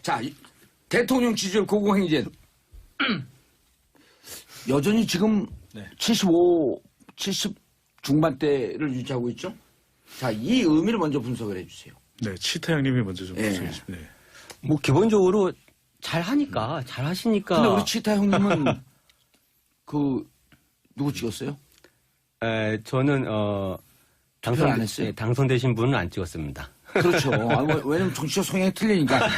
자, 대통령 지지율 고공행진. 여전히 지금 70 중반대를 유지하고 있죠? 자, 이 의미를 먼저 분석을 해주세요. 네, 치타 형님이 먼저 좀 분석해 주세요. 네. 뭐 기본적으로 잘 하니까, 잘 하시니까. 근데 우리 치타 형님은 누구 찍었어요? 저는 투표를 안 했어요? 당선되신 분은 안 찍었습니다. 그렇죠. 왜냐면 정치적 성향이 틀리니까.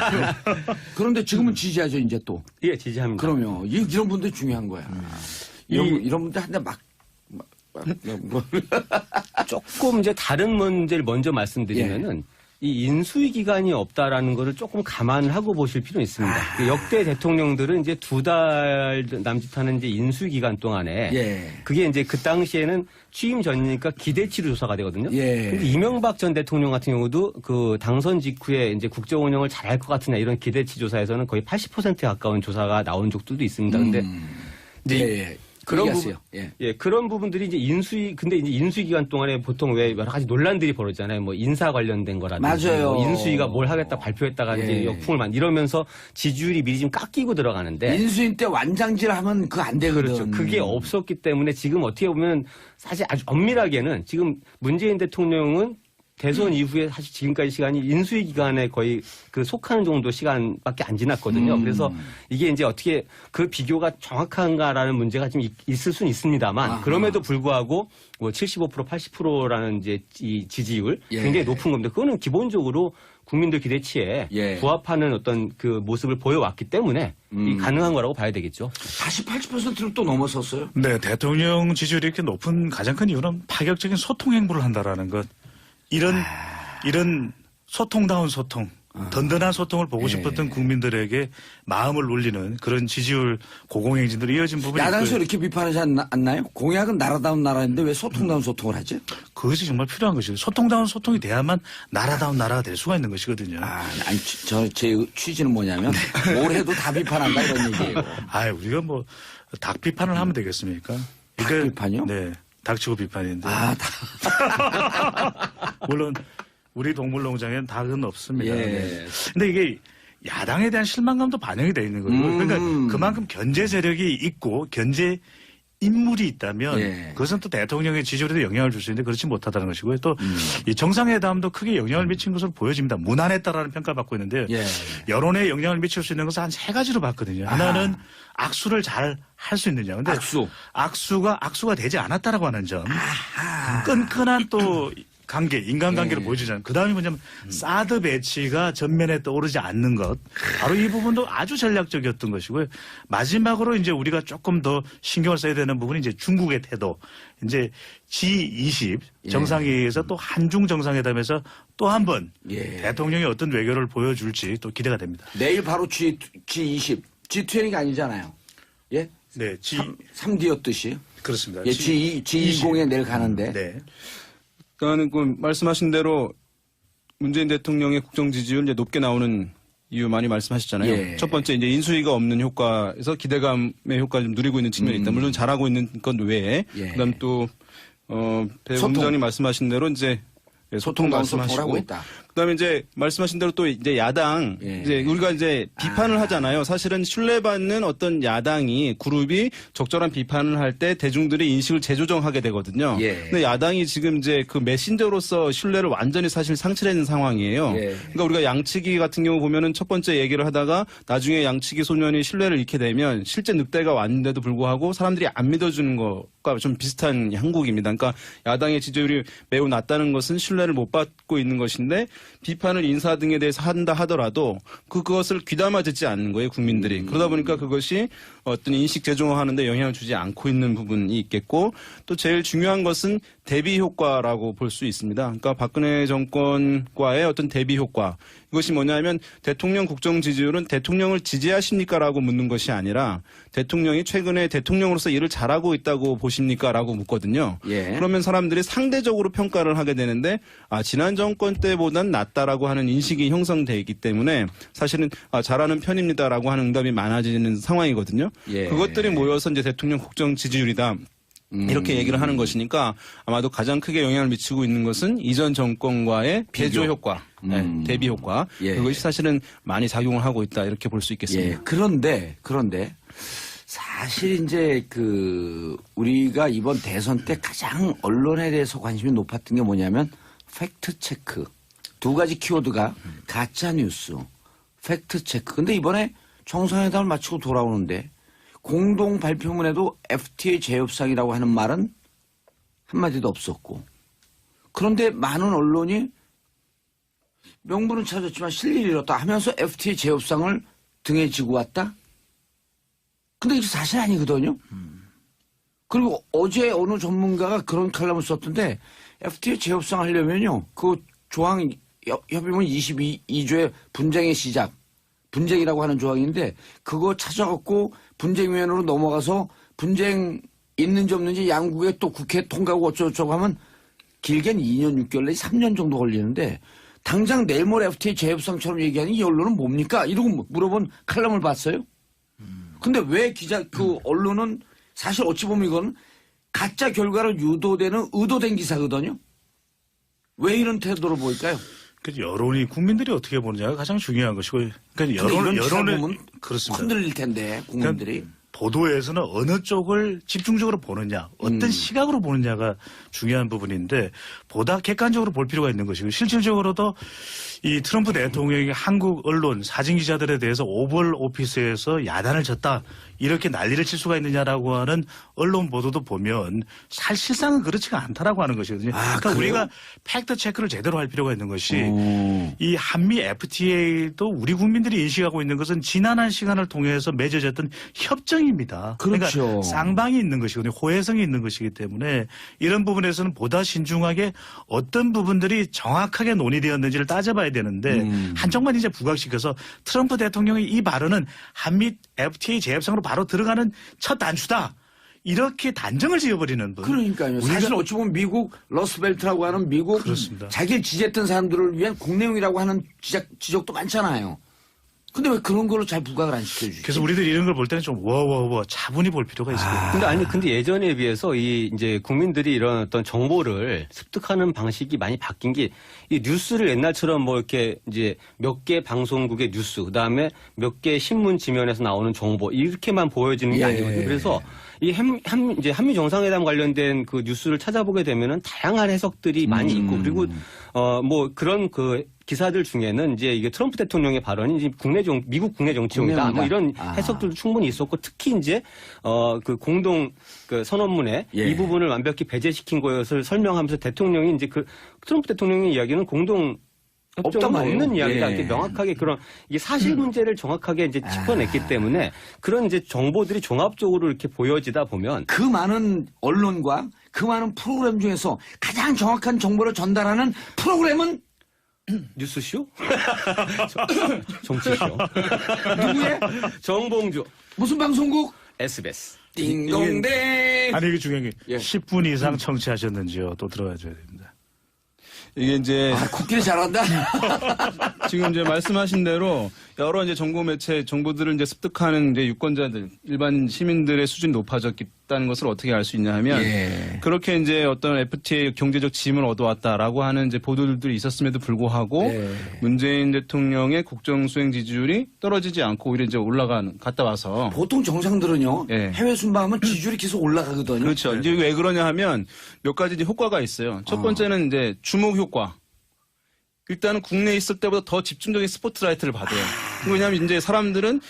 그런데 지금은 지지하죠, 이제 또. 예, 지지합니다. 그럼요. 이런 분들이 중요한 거야. 이런 분들 한테 조금 이제 다른 문제를 먼저 말씀드리면은 이 인수위 기간이 없다라는 거를 조금 감안을 하고 보실 필요는 있습니다. 역대 대통령들은 이제 2달 남짓하는 이제 인수위 기간 동안에 그게 이제 그 당시에는 취임 전이니까 기대치로 조사가 되거든요. 근데 이명박 전 대통령 같은 경우도 그 당선 직후에 이제 국정 운영을 잘할 것 같으냐 이런 기대치 조사에서는 거의 80%에 가까운 조사가 나온 적들도 있습니다. 근데 이제 그런 부분, 그런 부분들이 이제 근데 이제 인수위 기간 동안에 보통 왜 여러 가지 논란들이 벌어지잖아요. 뭐 인사 관련된 거라든지. 맞아요. 뭐 인수위가 뭘 하겠다 발표했다가 이제 역풍을 이러면서 지지율이 미리 좀 깎이고 들어가는데. 인수인 때 완장질 하면 그거 안 되거든. 그렇죠. 그게 없었기 때문에 지금 어떻게 보면 사실 아주 엄밀하게는 지금 문재인 대통령은 대선 이후에 사실 지금까지 시간이 인수위 기간에 거의 그 속하는 정도 시간밖에 안 지났거든요. 그래서 이게 이제 어떻게 그 비교가 정확한가라는 문제가 좀 있을 수는 있습니다만 그럼에도 불구하고 뭐 75%, 80%라는 이제 이 지지율 굉장히 높은 겁니다. 그거는 기본적으로 국민들 기대치에 부합하는 어떤 그 모습을 보여왔기 때문에 이 가능한 거라고 봐야 되겠죠. 다시 80%를 또 넘어섰어요? 네, 대통령 지지율이 이렇게 높은 가장 큰 이유는 파격적인 소통 행보를 한다라는 것. 이런 소통다운 소통, 든든한 소통을 보고 싶었던 국민들에게 마음을 울리는 그런 지지율 고공행진들이 이어진 부분이 야당에서 이렇게 비판하지 않나요? 공약은 나라다운 나라인데 왜 소통다운 소통을 하지? 그것이 정말 필요한 것이죠. 소통다운 소통이 돼야만 나라다운 나라가 될 수가 있는 것이거든요. 아니, 제 취지는 뭐냐면 뭘 해도 다 비판한다 이런 얘기예요. 우리가 뭐 닭 비판을 하면 되겠습니까? 닭 비판이요? 네. 닥치고 비판인데. 물론 우리 동물농장에는 닭은 없습니다. 근데 이게 야당에 대한 실망감도 반영이 되어 있는 거예요. 그러니까 그만큼 견제 세력이 있고 견제 인물이 있다면 그것은 또 대통령의 지지율에도 영향을 줄 수 있는데 그렇지 못하다는 것이고요. 또 이 정상회담도 크게 영향을 미친 것으로 보여집니다. 무난했다라는 평가를 받고 있는데요. 여론에 영향을 미칠 수 있는 것은 한 3가지로 봤거든요. 하나는 악수를 잘 할 수 있느냐. 근데 악수가 되지 않았다라고 하는 점. 끈끈한 또 인간관계를 보여주잖아요. 그 다음이 뭐냐면 사드 배치가 전면에 떠오르지 않는 것. 바로 이 부분도 아주 전략적이었던 것이고요. 마지막으로 이제 우리가 조금 더 신경을 써야 되는 부분이 이제 중국의 태도. 이제 G20 정상회의에서 또 한중 정상회담에서 또 한 번 대통령이 어떤 외교를 보여줄지 또 기대가 됩니다. 내일 바로 G20. G20가 아니잖아요. 예? 네. 3D였듯이. 그렇습니다. G20에 내일 가는데. 네. 그러니까 그 말씀하신 대로 문재인 대통령의 국정 지지율 이제 높게 나오는 이유 많이 말씀하셨잖아요. 첫 번째 이제 인수위가 없는 효과에서 기대감의 효과를 좀 누리고 있는 측면이 있다. 물론 잘하고 있는 건 외에 그다음 또 배 본부장님 말씀하신 대로 이제 소통 말씀하시고 그다음에 이제 말씀하신 대로 또 이제 야당 이제 우리가 이제 비판을 하잖아요. 사실은 신뢰받는 어떤 야당이 그룹이 적절한 비판을 할 때 대중들의 인식을 재조정하게 되거든요. 근데 야당이 지금 이제 그 메신저로서 신뢰를 완전히 사실 상실했는 상황이에요. 그러니까 우리가 양치기 같은 경우 보면은 첫 번째 얘기를 하다가 나중에 양치기 소년이 신뢰를 잃게 되면 실제 늑대가 왔는데도 불구하고 사람들이 안 믿어주는 것과 좀 비슷한 형국입니다. 그러니까 야당의 지지율이 매우 낮다는 것은 신뢰를 못 받고 있는 것인데 비판을 인사 등에 대해서 한다 하더라도 그것을 귀담아 듣지 않는 거예요, 국민들이. 그러다 보니까 그것이 어떤 인식 재조정하는 데 영향을 주지 않고 있는 부분이 있겠고 또 제일 중요한 것은 대비 효과라고 볼 수 있습니다. 그러니까 박근혜 정권과의 어떤 대비 효과. 이것이 뭐냐면 대통령 국정 지지율은 대통령을 지지하십니까라고 묻는 것이 아니라 대통령이 최근에 대통령으로서 일을 잘하고 있다고 보십니까라고 묻거든요. 그러면 사람들이 상대적으로 평가를 하게 되는데 지난 정권 때보단 낫다라고 하는 인식이 형성되어 있기 때문에 사실은 잘하는 편입니다라고 하는 응답이 많아지는 상황이거든요. 그것들이 모여서 이제 대통령 국정 지지율이다. 이렇게 얘기를 하는 것이니까 아마도 가장 크게 영향을 미치고 있는 것은 이전 정권과의 대조 효과, 대비 효과. 예. 그것이 사실은 많이 작용을 하고 있다 이렇게 볼 수 있겠습니다. 예. 그런데 사실 이제 우리가 이번 대선 때 가장 언론에 대해서 관심이 높았던 게 뭐냐면 팩트 체크. 두 가지 키워드가 가짜 뉴스, 팩트 체크. 근데 이번에 정상회담을 마치고 돌아오는데 공동 발표문에도 FTA 재협상이라고 하는 말은 한마디도 없었고, 그런데 많은 언론이 명분은 찾았지만 실리를 잃었다 하면서 FTA 재협상을 등에 지고 왔다? 근데 이게 사실 아니거든요. 그리고 어제 어느 전문가가 그런 칼럼을 썼던데 FTA 재협상 하려면요, 그 조항 협의문 22조의 분쟁의 시작, 분쟁이라고 하는 조항인데 그거 찾아갖고 분쟁위원회로 넘어가서 분쟁 있는지 없는지 양국에 또 국회 통과하고 어쩌고저쩌고 하면 길게는 2년 6개월 내지 3년 정도 걸리는데 당장 내일 모레 FTA 재협상처럼 얘기하는 이 언론은 뭡니까? 이러고 물어본 칼럼을 봤어요. 근데 왜 언론은 사실 어찌 보면 이건 가짜 결과를 유도되는 의도된 기사거든요. 왜 이런 태도를 보일까요? 그 여론이 국민들이 어떻게 보느냐가 가장 중요한 것이고, 그러니까 여론을 그렇습니다. 흔들릴 텐데 국민들이. 그러니까 보도에서는 어느 쪽을 집중적으로 보느냐, 어떤 시각으로 보느냐가 중요한 부분인데 보다 객관적으로 볼 필요가 있는 것이고, 실질적으로도 이 트럼프 대통령이 한국 언론 사진 기자들에 대해서 오벌 오피스에서 야단을 쳤다 이렇게 난리를 칠 수가 있느냐라고 하는 언론 보도도 보면 사실상은 그렇지가 않다라고 하는 것이거든요. 그러니까 그래요? 우리가 팩트 체크를 제대로 할 필요가 있는 것이 이 한미 FTA도 우리 국민들이 인식하고 있는 것은 지난한 시간을 통해서 맺어졌던 협정입니다. 그렇죠. 그러니까 쌍방이 있는 것이거든요. 호혜성이 있는 것이기 때문에 이런 부분에서는 보다 신중하게 어떤 부분들이 정확하게 논의되었는지를 따져봐야 되는데 한쪽만 이제 부각시켜서 트럼프 대통령의 이 발언은 한미 FTA 재협상으로 바로 들어가는 첫 단추다. 이렇게 단정을 지어버리는 분. 그러니까요. 사실 어찌 보면 미국 러스벨트라고 하는 미국 그렇습니다. 자기를 지지했던 사람들을 위한 국내용이라고 하는 지적도 많잖아요. 근데 왜 그런 걸로 잘 부각을 안 시켜주지? 그래서 우리들이 이런 걸 볼 때는 좀 차분히 볼 필요가 있습니다. 근데 예전에 비해서 이제 국민들이 이런 어떤 정보를 습득하는 방식이 많이 바뀐 게 이 뉴스를 옛날처럼 뭐 이렇게 이제 몇 개 방송국의 뉴스, 그다음에 몇 개 신문 지면에서 나오는 정보 이렇게만 보여지는 게 아니거든요. 그래서 이 이제 한미 정상회담 관련된 그 뉴스를 찾아보게 되면은 다양한 해석들이 많이 있고, 그리고 뭐 그런 그 기사들 중에는 이제 이게 트럼프 대통령의 발언이 이제 미국 국내 정치용이다. 뭐 이런 해석들도 충분히 있었고, 특히 이제 그 공동 그 선언문에 이 부분을 완벽히 배제시킨 것을 설명하면서 대통령이 이제 그 트럼프 대통령의 이야기는 공동 협정은 없는 이야기다. 이렇게 명확하게 그런 이게 사실 문제를 정확하게 이제 짚어냈기 때문에 그런 이제 정보들이 종합적으로 이렇게 보여지다 보면 그 많은 언론과 그 많은 프로그램 중에서 가장 정확한 정보를 전달하는 프로그램은 뉴스쇼? 정치쇼. 누구의? 정봉주. 무슨 방송국? SBS. 띵동댕. 아니 이게 중요한 게 예. 10분 이상 청취하셨는지요. 또 들어가 줘야 됩니다. 이게 이제 국기를 잘한다. 지금 이제 말씀하신 대로 여러 이제 정보 매체 정보들을 이제 습득하는 이제 유권자들, 일반 시민들의 수준이 높아졌다는 것을 어떻게 알 수 있냐 하면 그렇게 이제 어떤 FTA 경제적 지임을 얻어왔다라고 하는 이제 보도들이 있었음에도 불구하고 문재인 대통령의 국정 수행 지지율이 떨어지지 않고 오히려 이제 갔다 와서 보통 정상들은요. 예. 해외 순방하면 지지율이 계속 올라가거든요. 그렇죠. 이제 왜 그러냐 하면 몇 가지 이제 효과가 있어요. 첫 번째는 이제 주목 효과. 일단은 국내에 있을 때보다 더 집중적인 스포트라이트를 받아요. 왜냐하면 이제 사람들은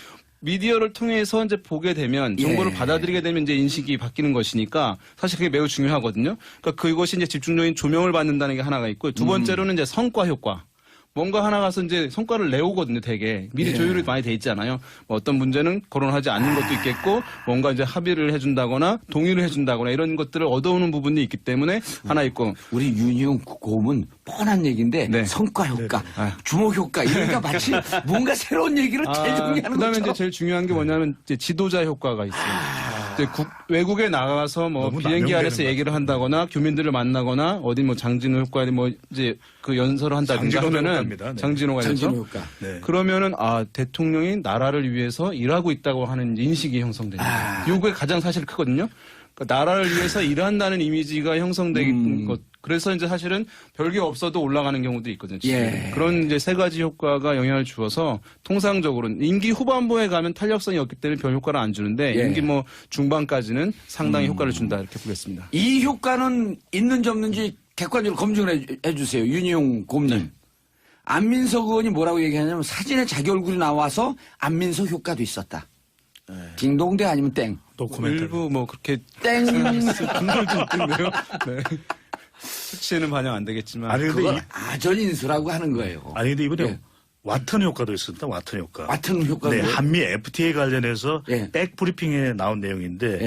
미디어를 통해서 이제 보게 되면 정보를 받아들이게 되면 이제 인식이 바뀌는 것이니까 사실 그게 매우 중요하거든요. 그러니까 그것이 이제 집중적인 조명을 받는다는 게 하나가 있고, 두 번째로는 이제 성과 효과. 뭔가 하나 가서 이제 성과를 내오거든요, 되게. 미리 조율이 많이 돼 있잖아요. 뭐 어떤 문제는 거론하지 않는 것도 있겠고, 뭔가 이제 합의를 해준다거나, 동의를 해준다거나, 이런 것들을 얻어오는 부분이 있기 때문에 하나 있고. 우리 윤희용 고음은 뻔한 얘기인데, 성과 효과, 주목 효과, 이러니까 마치 뭔가 새로운 얘기를 재정리하는 그다음에 것처럼. 이제 제일 중요한 게 뭐냐면, 이제 지도자 효과가 있어요. 이제 외국에 나가서 뭐 비행기 안에서 얘기를 한다거나, 교민들을 만나거나, 어디 뭐 장진호 효과, 뭐 이제 그 연설을 한다든가 하면은, 장진호가 장진호 효과. 그러면은 대통령이 나라를 위해서 일하고 있다고 하는 인식이 형성됩니다. 요게 가장 사실 크거든요. 그러니까 나라를 위해서 일한다는 이미지가 형성되는 것. 그래서 이제 사실은 별게 없어도 올라가는 경우도 있거든요. 예. 그런 이제 세 가지 효과가 영향을 주어서 통상적으로 임기 후반부에 가면 탄력성이 없기 때문에 별 효과를 안 주는데 예. 임기 뭐 중반까지는 상당히 효과를 준다 이렇게 보겠습니다. 이 효과는 있는지 없는지 객관적으로 검증을 해주세요. 윤희용 곰님. 안민석 의원이 뭐라고 얘기하냐면 사진에 자기 얼굴이 나와서 안민석 효과도 있었다. 딩동대 아니면 땡. 도쿠멘터리. 일부 뭐 그렇게 땡. 분들도 있던데요. 네. 수치에는 반영 안 되겠지만. 아니 근데 그걸 아전인수라고 하는 거예요. 아니 근데 이번에 예. 와튼 효과도 있습니다. 와튼 효과. 와튼 효과도. 네, 한미 FTA 관련해서 예. 백 브리핑에 나온 내용인데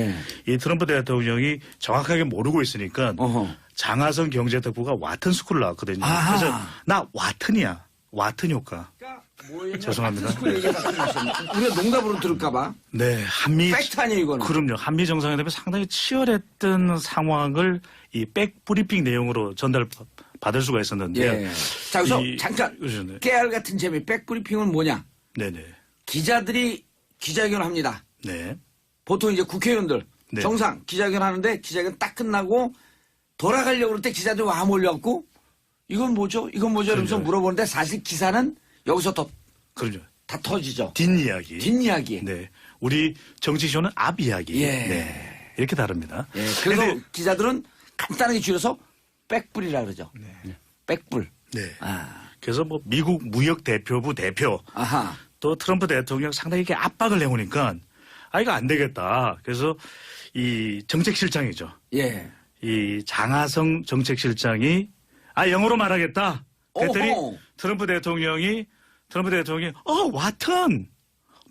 예. 이 트럼프 대통령이 정확하게 모르고 있으니까 어허. 장하성 경제특보가 와튼 스쿨을 나왔거든요. 아하. 그래서 나 와튼이야. 와튼 효과. 죄송합니다. 우리가 농담으로 들을까봐. 네, 한미 팩트 아니에요, 이거는. 그럼요. 한미 정상회담이 상당히 치열했던 상황을 이 백 브리핑 내용으로 전달 받을 수가 있었는데. 예. 자, 여기서 이- 잠깐 그러셨네. 깨알 같은 재미. 백브리핑은 뭐냐? 네네. 기자들이 기자회견을 합니다. 네. 보통 이제 국회의원들 네. 정상 기자회견 하는데 기자회견 딱 끝나고 돌아가려고 그럴 때 기자들이 와 몰려갖고 이건 뭐죠? 이건 뭐죠? 이러면서 그럼요. 물어보는데 사실 기사는 여기서 그럼요. 다 터지죠. 뒷이야기. 뒷이야기. 네. 우리 정치쇼는 앞 이야기. 예. 네. 이렇게 다릅니다. 예, 그래서 근데- 기자들은 간단하게 줄여서 백불이라 그러죠. 백불. 네. 아, 그래서 뭐 미국 무역 대표부 대표 아하. 또 트럼프 대통령 상당히 이렇게 압박을 해오니까 아 이거 안 되겠다. 그래서 이 정책실장이죠. 예. 이 장하성 정책실장이 아 영어로 말하겠다. 그랬더니 어허. 트럼프 대통령이 와튼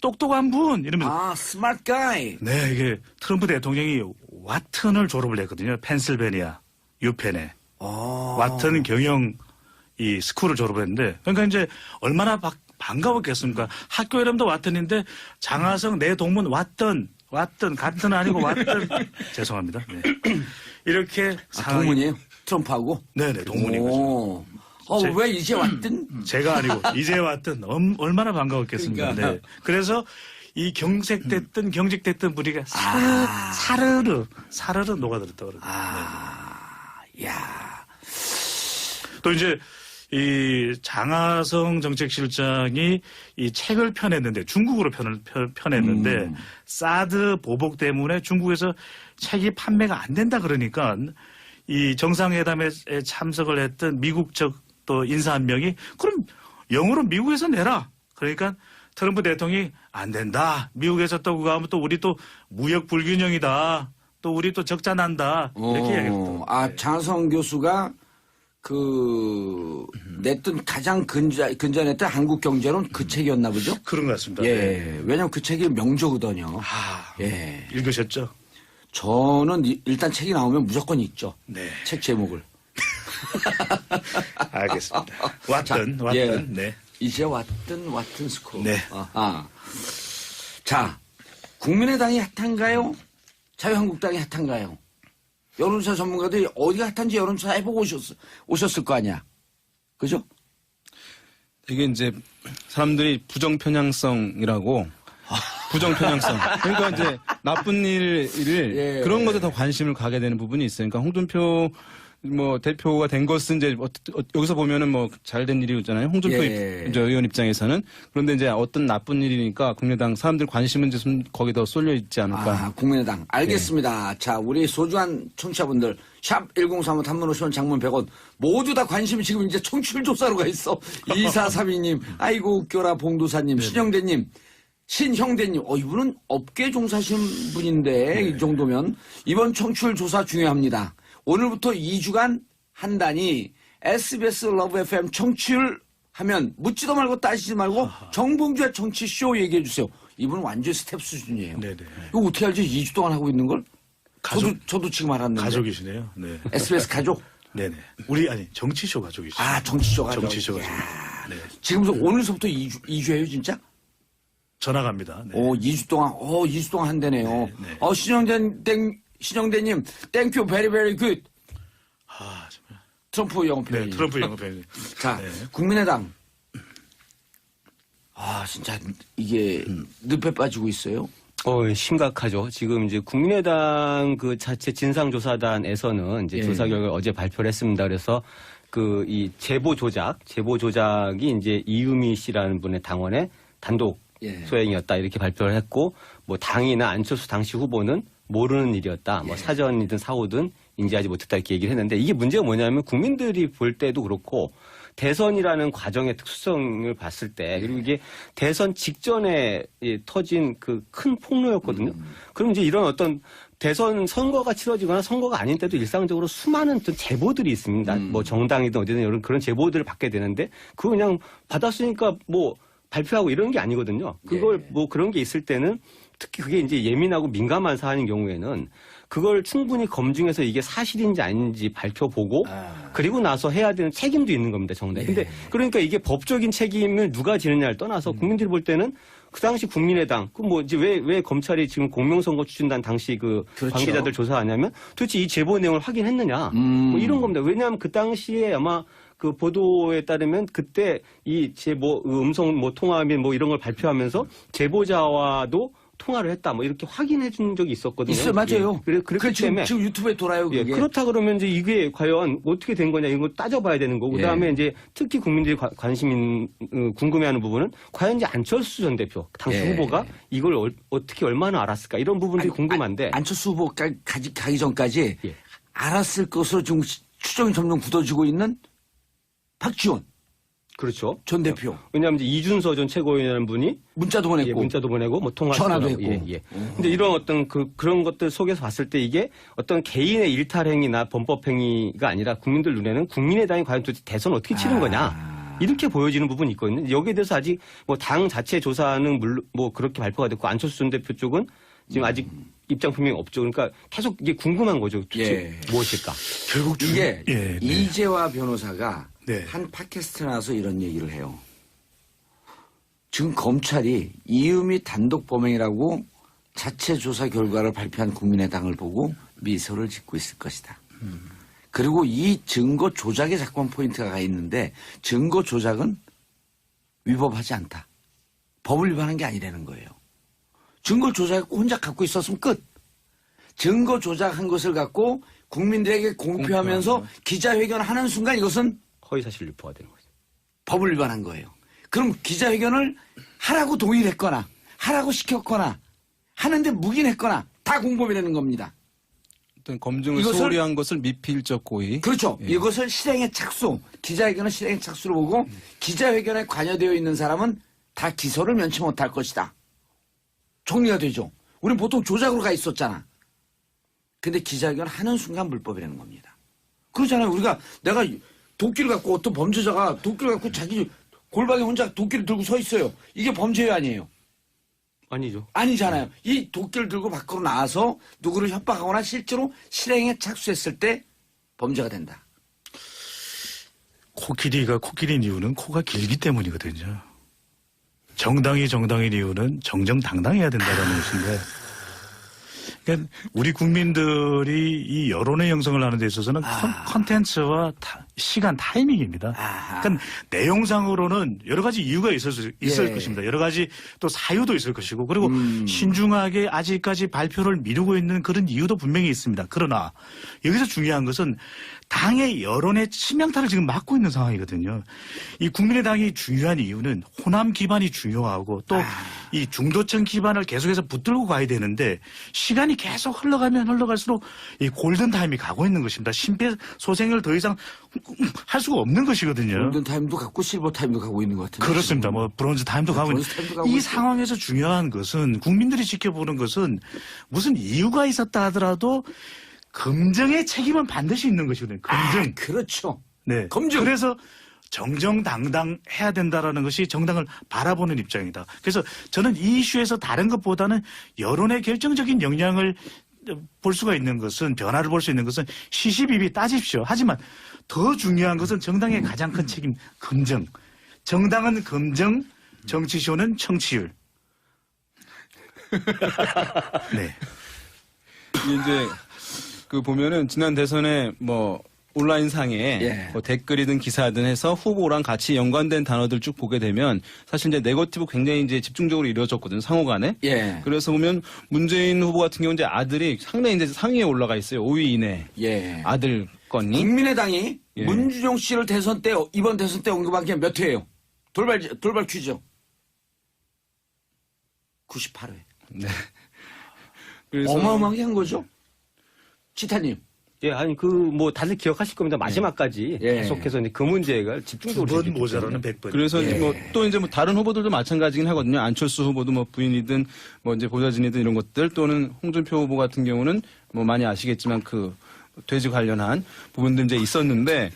똑똑한 분 이러면서 아, 스마트 가이. 네 이게 트럼프 대통령이 와튼을 졸업을 했거든요. 펜실베니아 유펜에 와튼 경영 이 스쿨을 졸업했는데 그러니까 이제 얼마나 반가웠겠습니까? 학교 이름도 와튼인데 장하성 내 동문 왔던 같은 아니고 왔던 죄송합니다. 네. 이렇게 상황이 동문이에요? 트럼프하고? 네네 동문인 거죠. 오. 왜 이제 왔든? 제가 아니고 이제 왔던 얼마나 반가웠겠습니까. 그러니까. 네. 그래서 이 경색됐던 경직됐던 분위기가 사르르 녹아들었다고 그러죠. 야. 또 이제 이 장하성 정책실장이 이 책을 펴냈는데 중국어로 펴냈는데 사드 보복 때문에 중국에서 책이 판매가 안 된다 그러니까 이 정상회담에 참석을 했던 미국 쪽 또 인사 한 명이 그럼 영어로 미국에서 내라. 그러니까 트럼프 대통령이 안 된다. 미국에서 또 그거 하면 또 우리 또 무역 불균형이다. 또 우리 또 적자 난다. 이렇게 이야기했거든요. 장하성 교수가 냈던 가장 근전했던 한국 경제론 그 책이었나 보죠? 그런 것 같습니다. 예. 네. 왜냐면 그 책이 명저거든요. 아, 예. 읽으셨죠? 저는 일단 책이 나오면 무조건 읽죠. 네. 책 제목을. 알겠습니다. 왔던. 예. 네. 이제 왔던 스쿨. 네. 아하. 자, 국민의당이 핫한가요? 자유한국당이 핫한가요? 여론조사 전문가들이 어디가 핫한지 여론조사 해보고 오셨을 거 아니야. 그죠? 이게 이제 사람들이 부정편향성이라고 부정편향성. 그러니까 이제 나쁜 일을 예. 그런 것에 더 관심을 가게 되는 부분이 있어요. 그러니까 홍준표 뭐 대표가 된 것은 이제 여기서 보면은 뭐 잘된 일이잖아요. 홍준표 예. 의원 입장에서는. 그런데 이제 어떤 나쁜 일이니까 국민의당 사람들 관심은 이제 좀 거기 더 쏠려 있지 않을까. 국민의당. 알겠습니다. 자, 우리 소중한 청취자분들, 샵 1035 단문 50원 장문 100원, 모두 다 관심이 지금 이제 청취율 조사로 가 있어. 2432님, 아이고, 웃겨라, 봉도사님, 신형대님, 이분은 업계 종사하시는 분인데, 이 정도면, 이번 청취율 조사 중요합니다. 오늘부터 2주간 한다니, SBS 러브 FM 청취율 하면 묻지도 말고 따지지 말고 정봉주의 정치쇼 얘기해 주세요. 이분은 완전 스텝 수준이에요. 네네. 이거 어떻게 알지? 2주 동안 하고 있는 걸? 저도 지금 알았는데. 가족이시네요. 네. SBS 가족? 네네. 정치쇼 가족이시죠. 정치쇼 가족. 정치쇼 가족. 이야. 네. 지금부터 오늘서부터 2주예요, 진짜? 전화 갑니다. 네. 2주 동안 한대네요. 네, 네. 신영대님, 땡큐, 베리, 베리 굿. 아, 정말. 트럼프 영어 네, 표현. 트럼프 영어 표현. 자, 네. 국민의당. 진짜 이게 늪에 빠지고 있어요. 심각하죠. 지금 이제 국민의당 그 자체 진상조사단에서는 이제 예. 조사 결과를 어제 발표를 했습니다. 그래서 그 이 제보 조작이 이제 이유미 씨라는 분의 당원의 단독 예. 소행이었다 이렇게 발표를 했고, 뭐 당이나 안철수 당시 후보는 모르는 일이었다. 뭐 사전이든 사후든 인지하지 못했다 이렇게 얘기를 했는데, 이게 문제가 뭐냐면 국민들이 볼 때도 그렇고 대선이라는 과정의 특수성을 봤을 때, 그리고 이게 대선 직전에 터진 그 큰 폭로였거든요. 그럼 이제 이런 어떤 대선 선거가 치러지거나 선거가 아닌 때도 일상적으로 수많은 또 제보들이 있습니다. 뭐 정당이든 어디든 이런 그런 제보들을 받게 되는데, 그거 그냥 받았으니까 뭐 발표하고 이런 게 아니거든요. 그걸 뭐 그런 게 있을 때는, 특히 그게 이제 예민하고 민감한 사안인 경우에는 그걸 충분히 검증해서 이게 사실인지 아닌지 발표보고 그리고 나서 해야 되는 책임도 있는 겁니다, 정당에. 근데 그러니까 이게 법적인 책임을 누가 지느냐를 떠나서 국민들이 볼 때는 그 당시 국민의당, 그 뭐 이제 왜 검찰이 지금 공명선거 추진단 당시 그 그렇죠. 관계자들 조사하냐면 도대체 이 제보 내용을 확인했느냐. 뭐 이런 겁니다. 왜냐하면 그 당시에 아마 그 보도에 따르면 그때 이 제보 음성 뭐 통화 및 뭐 이런 걸 발표하면서 제보자와도 통화를 했다, 뭐 이렇게 확인해 준 적이 있었거든요. 있어요, 맞아요. 그렇기 때문에 지금 유튜브에 돌아요. 그게. 그렇다 그러면 이제 이게 과연 어떻게 된 거냐, 이거 따져봐야 되는 거고, 그다음에 이제 특히 국민들이 궁금해하는 부분은 과연 이제 안철수 전 대표 당시 후보가 이걸 어떻게 얼마나 알았을까, 이런 부분들이 궁금한데. 안철수 후보 가기 전까지 예. 알았을 것으로 지금 추정이 점점 굳어지고 있는 박지원 그렇죠. 전 대표. 왜냐하면 이제 이준서 전 최고위원이라는 분이 문자도 보냈고. 문자도 보내고 뭐 통화도 전화도 하고. 했고. 근데 이런 어떤 그런 것들 속에서 봤을 때 이게 어떤 개인의 일탈행위나 범법행위가 아니라 국민들 눈에는 국민의당이 과연 도대체 대선 어떻게 치른 거냐, 이렇게 보여지는 부분이 있거든요. 여기에 대해서 아직 뭐 당 자체 조사는 물론 뭐 그렇게 발표가 됐고, 안철수 전 대표 쪽은 지금 아직 입장 표명이 없죠. 그러니까 계속 이게 궁금한 거죠. 도대체 무엇일까? 결국 이게 네. 이재화 변호사가 네. 한 팟캐스트 나와서 이런 얘기를 해요. 지금 검찰이 이유미 단독 범행이라고 자체 조사 결과를 발표한 국민의당을 보고 미소를 짓고 있을 것이다. 그리고 이 증거 조작에 자꾸만 포인트가 가 있는데, 증거 조작은 위법하지 않다. 법을 위반한 게 아니라는 거예요. 증거 조작했고 혼자 갖고 있었으면 끝. 증거 조작한 것을 갖고 국민들에게 공표하면서 기자회견을 하는 순간 이것은 허위사실 유포가 되는 거죠. 법을 위반한 거예요. 그럼 기자회견을 하라고 동의를 했거나 하라고 시켰거나 하는데 묵인했거나 다 공범이라는 겁니다. 어떤 검증을 이것을- 소홀히 한 것을 미필적 고의. 그렇죠. 이것을 실행의 착수, 기자회견을 실행의 착수로 보고 기자회견에 관여되어 있는 사람은 다 기소를 면치 못할 것이다. 정리가 되죠. 우리는 보통 조작으로 가 있었잖아. 근데 기자회견 하는 순간 불법이라는 겁니다. 그렇잖아요. 우리가 내가 도끼를 갖고 어떤 범죄자가 도끼를 갖고 자기 골방에 혼자 도끼를 들고 서 있어요. 이게 범죄예요, 아니에요? 아니죠. 아니잖아요. 이 도끼를 들고 밖으로 나와서 누구를 협박하거나 실제로 실행에 착수했을 때 범죄가 된다. 코끼리가 코끼리인 이유는 코가 길기 때문이거든요. 정당인 이유는 정정당당해야 된다는 것인데, 그러니까 우리 국민들이 이 여론의 형성을 하는 데 있어서는 컨텐츠와 시간 타이밍입니다. 그러니까 내용상으로는 여러 가지 이유가 있을 것입니다. 여러 가지 또 사유도 있을 것이고, 그리고 신중하게 아직까지 발표를 미루고 있는 그런 이유도 분명히 있습니다. 그러나 여기서 중요한 것은 당의 여론의 치명타를 지금 맞고 있는 상황이거든요. 이 국민의당이 중요한 이유는 호남 기반이 중요하고 또 이 중도층 기반을 계속해서 붙들고 가야 되는데, 시간이 계속 흘러가면 흘러갈수록 이 골든타임이 가고 있는 것입니다. 심폐소생을 더 이상 할 수가 없는 것이거든요. 골든타임도 갖고 실버타임도 가고 있는 것 같은데. 그렇습니다. 뭐 브론즈 타임도 가고 있는. 브론즈 타임도 가고 이 있고. 상황에서 중요한 것은, 국민들이 지켜보는 것은 무슨 이유가 있었다 하더라도 검증의 책임은 반드시 있는 것이거든요. 검증. 그렇죠. 네. 검증. 그래서 정정당당해야 된다라는 것이 정당을 바라보는 입장이다. 그래서 저는 이 이슈에서 다른 것보다는 여론의 결정적인 영향을 볼 수가 있는 것은, 변화를 볼 수 있는 것은 시시비비 따집시오. 하지만 더 중요한 것은 정당의 가장 큰 책임, 검증. 정당은 검증, 정치쇼는 청취율. 네. 이게 이제 그 보면은 지난 대선에 뭐 온라인상에 예. 뭐 댓글이든 기사든 해서 후보랑 같이 연관된 단어들 쭉 보게 되면 사실 이제 네거티브 굉장히 이제 집중적으로 이루어졌거든요. 상호 간에. 예. 그래서 보면 문재인 후보 같은 경우는 이제 아들이 상당히 이제 상위에 올라가 있어요. 5위 이내. 예. 아들 건이. 국민의당이 예. 문준용 씨를 이번 대선 때 언급한 게 몇 회예요? 돌발 퀴즈. 98회. 네. 그래서 어마어마하게 한 거죠? 치타님. 예, 아니 뭐 다들 기억하실 겁니다. 마지막까지 예. 계속해서 이제 그 문제가 집중적으로 9번 제기됐기 모자라는 때문에. 100번. 그래서 예. 뭐 또 이제 뭐 다른 후보들도 마찬가지긴 하거든요. 안철수 후보도 뭐 부인이든 뭐 이제 보좌진이든 이런 것들 또는 홍준표 후보 같은 경우는 뭐 많이 아시겠지만 그 돼지 관련한 부분들 이제 있었는데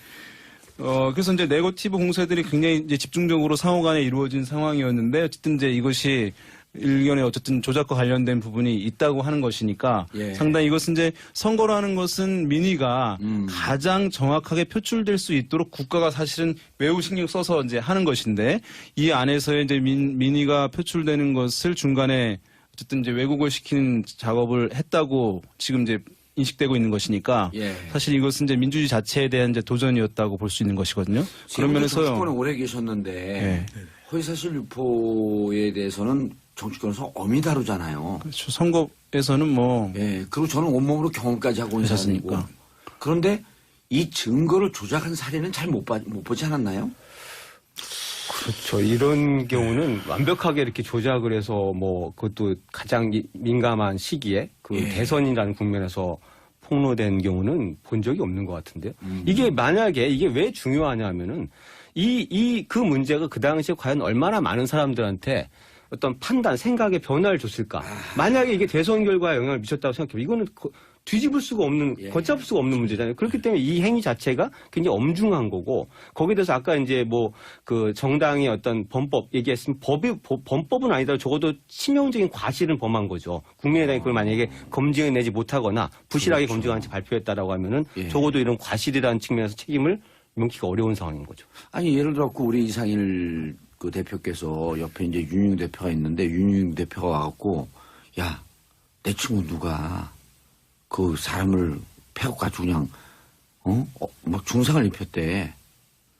그래서 이제 네거티브 공세들이 굉장히 이제 집중적으로 상호 간에 이루어진 상황이었는데 어쨌든 이제 이것이 일견에 어쨌든 조작과 관련된 부분이 있다고 하는 것이니까 예. 상당히 이것은 이제 선거라는 것은 민의가 가장 정확하게 표출될 수 있도록 국가가 사실은 매우 신경 써서 이제 하는 것인데 이 안에서의 이제 민의가 표출되는 것을 중간에 어쨌든 이제 왜곡을 시키는 작업을 했다고 지금 이제 인식되고 있는 것이니까 예. 사실 이것은 이제 민주주의 자체에 대한 이제 도전이었다고 볼 수 있는 것이거든요. 그런 면에서요. 정치권에 오래 계셨는데 예. 허위사실 유포에 대해서는 정치권에서 엄히 다루잖아요. 그렇죠. 선거에서는 뭐 예. 그리고 저는 온몸으로 경험까지 하고 온 사람이고. 그렇습니까? 그런데 이 증거를 조작한 사례는 잘 못 보지 않았나요? 그렇죠. 이런 경우는 완벽하게 이렇게 조작을 해서 뭐 그것도 가장 민감한 시기에 그 예. 대선이라는 국면에서 폭로된 경우는 본 적이 없는 것 같은데요. 이게 만약에 이게 왜 중요하냐면은 그 문제가 그 당시에 과연 얼마나 많은 사람들한테 어떤 판단, 생각의 변화를 줬을까. 만약에 이게 대선 결과에 영향을 미쳤다고 생각해보면 이거는 뒤집을 수가 없는, 예. 걷잡을 수가 없는 문제잖아요. 그렇기 때문에 이 행위 자체가 굉장히 엄중한 거고, 거기에 대해서 아까 이제 뭐, 그 정당의 어떤 범법 얘기했으면 범법은 아니더라도 적어도 치명적인 과실은 범한 거죠. 국민의당이 그걸 만약에 검증을 내지 못하거나 부실하게 검증한 채 발표했다라고 하면은 예. 적어도 이런 과실이라는 측면에서 책임을 명키가 어려운 상황인 거죠. 아니 예를 들어 우리 이상일 그 대표께서 옆에 이제 윤용 대표가 있는데 윤용 대표가 와갖고 야 내 친구 누가 그 사람을 패고 가지고 그냥 막 중상을 입혔대.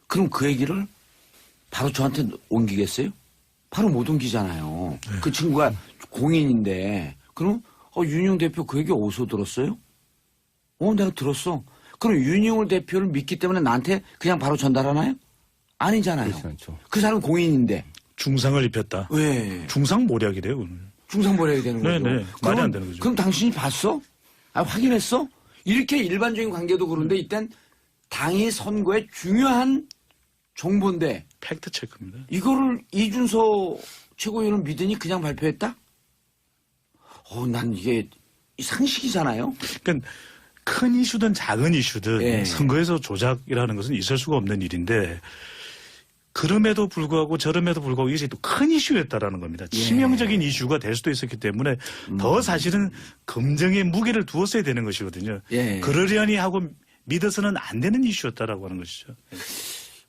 그럼 그 얘기를 바로 저한테 옮기겠어요? 바로 못 옮기잖아요. 그 친구가 공인인데 그럼 윤용 대표 그 얘기 어디서 들었어요? 내가 들었어. 그럼 윤용을 대표를 믿기 때문에 나한테 그냥 바로 전달하나요? 아니잖아요. 그렇지 않죠. 그 사람 공인인데 중상을 입혔다. 왜 중상 모략이래요. 그건. 중상벌해야 되는 거죠? 네네. 말이 안 되는 거죠. 그럼 당신이 봤어? 확인했어? 이렇게 일반적인 관계도 그런데 이땐 당이 선거에 중요한 정보인데 팩트 체크입니다. 이거를 이준서 최고위원은 믿으니 그냥 발표했다? 난 이게 상식이잖아요. 그러니까 큰 이슈든 작은 이슈든 예. 선거에서 조작이라는 것은 있을 수가 없는 일인데 그럼에도 불구하고 저럼에도 불구하고 이것이 또 큰 이슈였다라는 겁니다. 치명적인 이슈가 될 수도 있었기 때문에 더 사실은 검증의 무게를 두었어야 되는 것이거든요. 예. 그러려니 하고 믿어서는 안 되는 이슈였다라고 하는 것이죠.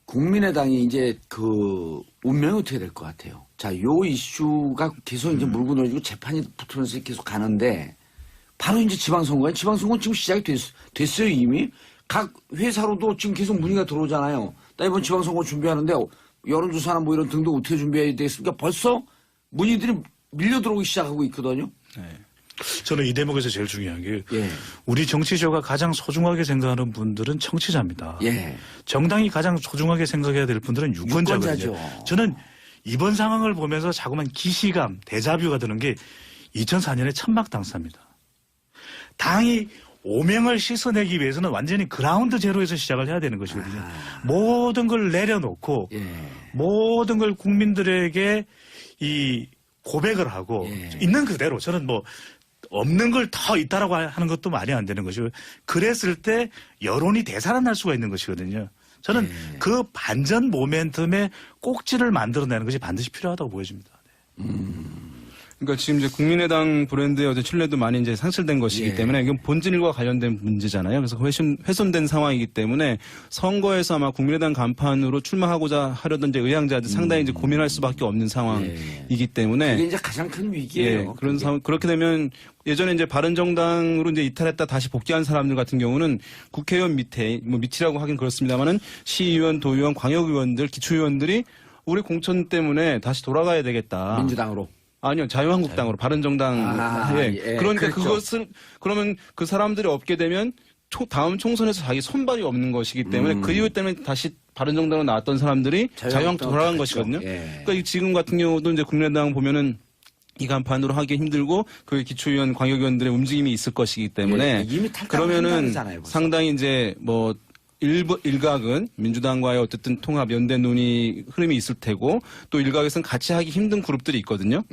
국민의당이 이제 그 운명이 어떻게 될 것 같아요? 자, 요 이슈가 계속 이제 물고 늘어지고 재판이 붙으면서 계속 가는데 바로 이제 지방선거는 지금 시작이 됐어요 이미. 각 회사로도 지금 계속 문의가 들어오잖아요. 나 이번 지방선거 준비하는데 여론조사나 뭐 이런 등등 어떻게 준비해야 되겠습니까? 벌써 문의들이 밀려 들어오기 시작하고 있거든요. 저는 이 대목에서 제일 중요한 게 예. 우리 정치조가 가장 소중하게 생각하는 분들은 청취자입니다. 예. 정당이 가장 소중하게 생각해야 될 분들은 유권자거든요. 유권자죠. 저는 이번 상황을 보면서 자꾸만 기시감, 데자뷰가 드는 게 2004년에 천막당사입니다. 당이 오명을 씻어내기 위해서는 완전히 그라운드 제로에서 시작을 해야 되는 것이거든요. 모든 걸 내려놓고 예. 모든 걸 국민들에게 이 고백을 하고 예. 있는 그대로 저는 뭐 없는 걸 더 있다라고 하는 것도 말이 안 되는 것이고 그랬을 때 여론이 되살아날 수가 있는 것이거든요. 저는 예. 그 반전 모멘텀의 꼭지를 만들어내는 것이 반드시 필요하다고 보여집니다. 그러니까 지금 이제 국민의당 브랜드의 어떤 신뢰도 많이 이제 상실된 것이기 예. 때문에 이건 본질과 관련된 문제잖아요. 그래서 훼손된 상황이기 때문에 선거에서 아마 국민의당 간판으로 출마하고자 하려던 이제 의향자들 상당히 이제 고민할 수밖에 없는 상황이기 때문에 그게 이제 가장 큰 위기예요. 예, 그런 상황 그렇게 되면 예전에 이제 바른정당으로 이제 이탈했다 다시 복귀한 사람들 같은 경우는 국회의원 밑에 뭐 밑이라고 하긴 그렇습니다만은 시의원, 도의원, 광역의원들, 기초의원들이 우리 공천 때문에 다시 돌아가야 되겠다. 민주당으로. 아니요, 자유한국당으로 바른정당. 예. 그러니까 그렇죠. 그것을 그러면 그 사람들이 없게 되면 다음 총선에서 자기 손발이 없는 것이기 때문에 그 이유 때문에 다시 바른정당으로 나왔던 사람들이 자유한국당 돌아간 갔죠. 것이거든요. 예. 그러니까 지금 같은 경우도 이제 국민의당 보면은 이 간판으로 하기 힘들고 그 기초의원, 광역의원들의 움직임이 있을 것이기 때문에 예, 이미 탈당한 그러면은 상당이잖아요, 벌써. 상당히 이제 뭐 일각은 민주당과의 어쨌든 통합 연대 논의 흐름이 있을 테고 또 일각에서는 같이 하기 힘든 그룹들이 있거든요.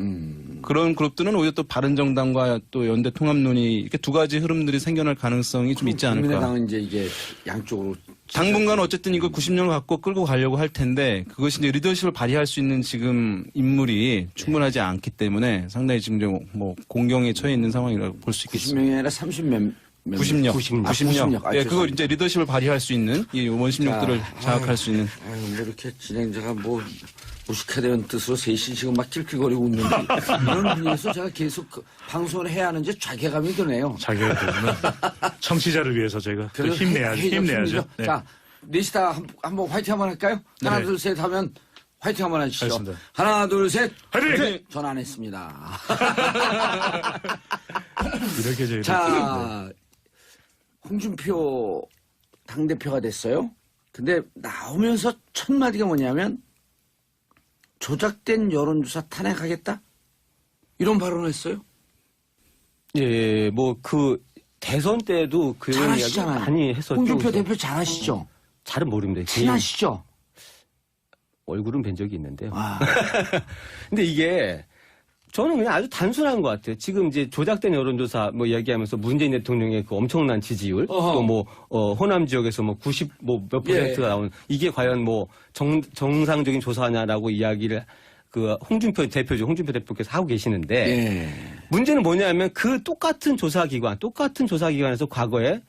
그런 그룹들은 오히려 또 바른정당과 또 연대 통합 논의 이렇게 두 가지 흐름들이 생겨날 가능성이 좀 있지 않을까. 국민의당은 이제 이게 양쪽으로 당분간 어쨌든 이거 90년을 갖고 끌고 가려고 할 텐데 그것이 이제 리더십을 발휘할 수 있는 지금 인물이 충분하지 않기 때문에 상당히 지금 좀 뭐 공경에 처해 있는 상황이라고 볼 수 있겠습니다. 90명이 아니라 30명. 90력. 90력. 아, 예, 그걸 이제 리더십을 발휘할 수 있는 이 원심력들을 자극할 수 있는. 아유, 뭐 이렇게 진행자가 뭐 무식하다는 뜻으로 셋이 지금 막 낄낄거리고 웃는데 이런 분위기에서 제가 계속 방송을 해야 하는지 자괴감이 드네요. 자기가 되지만 청취자를 위해서 제가 또 그래서 힘내야죠. 네. 자, 넷이다 한번 화이팅 한번 할까요? 하나, 네. 둘, 셋 하면 화이팅 한번 해주시죠. 알겠습니다. 하나, 둘, 셋. 화이팅! 전 안 했습니다. 이렇게 저희 자, 홍준표 당대표가 됐어요. 근데 나오면서 첫 마디가 뭐냐면 조작된 여론조사 탄핵하겠다? 이런 발언을 했어요. 예, 뭐 그 대선 때도 그 이야기 잘하시잖아요. 많이 했었죠. 홍준표 그래서 대표 잘하시죠? 잘은 모릅니다. 친하시죠? 얼굴은 뵌 적이 있는데요. 아, 근데 이게 저는 그냥 아주 단순한 것 같아요. 지금 이제 조작된 여론조사 뭐 이야기하면서 문재인 대통령의 그 엄청난 지지율 어허. 또 뭐 호남 지역에서 뭐 90 뭐 몇 퍼센트가 예. 나온 이게 과연 뭐 정상적인 조사냐라고 이야기를 그 홍준표 대표께서 하고 계시는데 예. 문제는 뭐냐면 그 똑같은 조사기관에서 과거에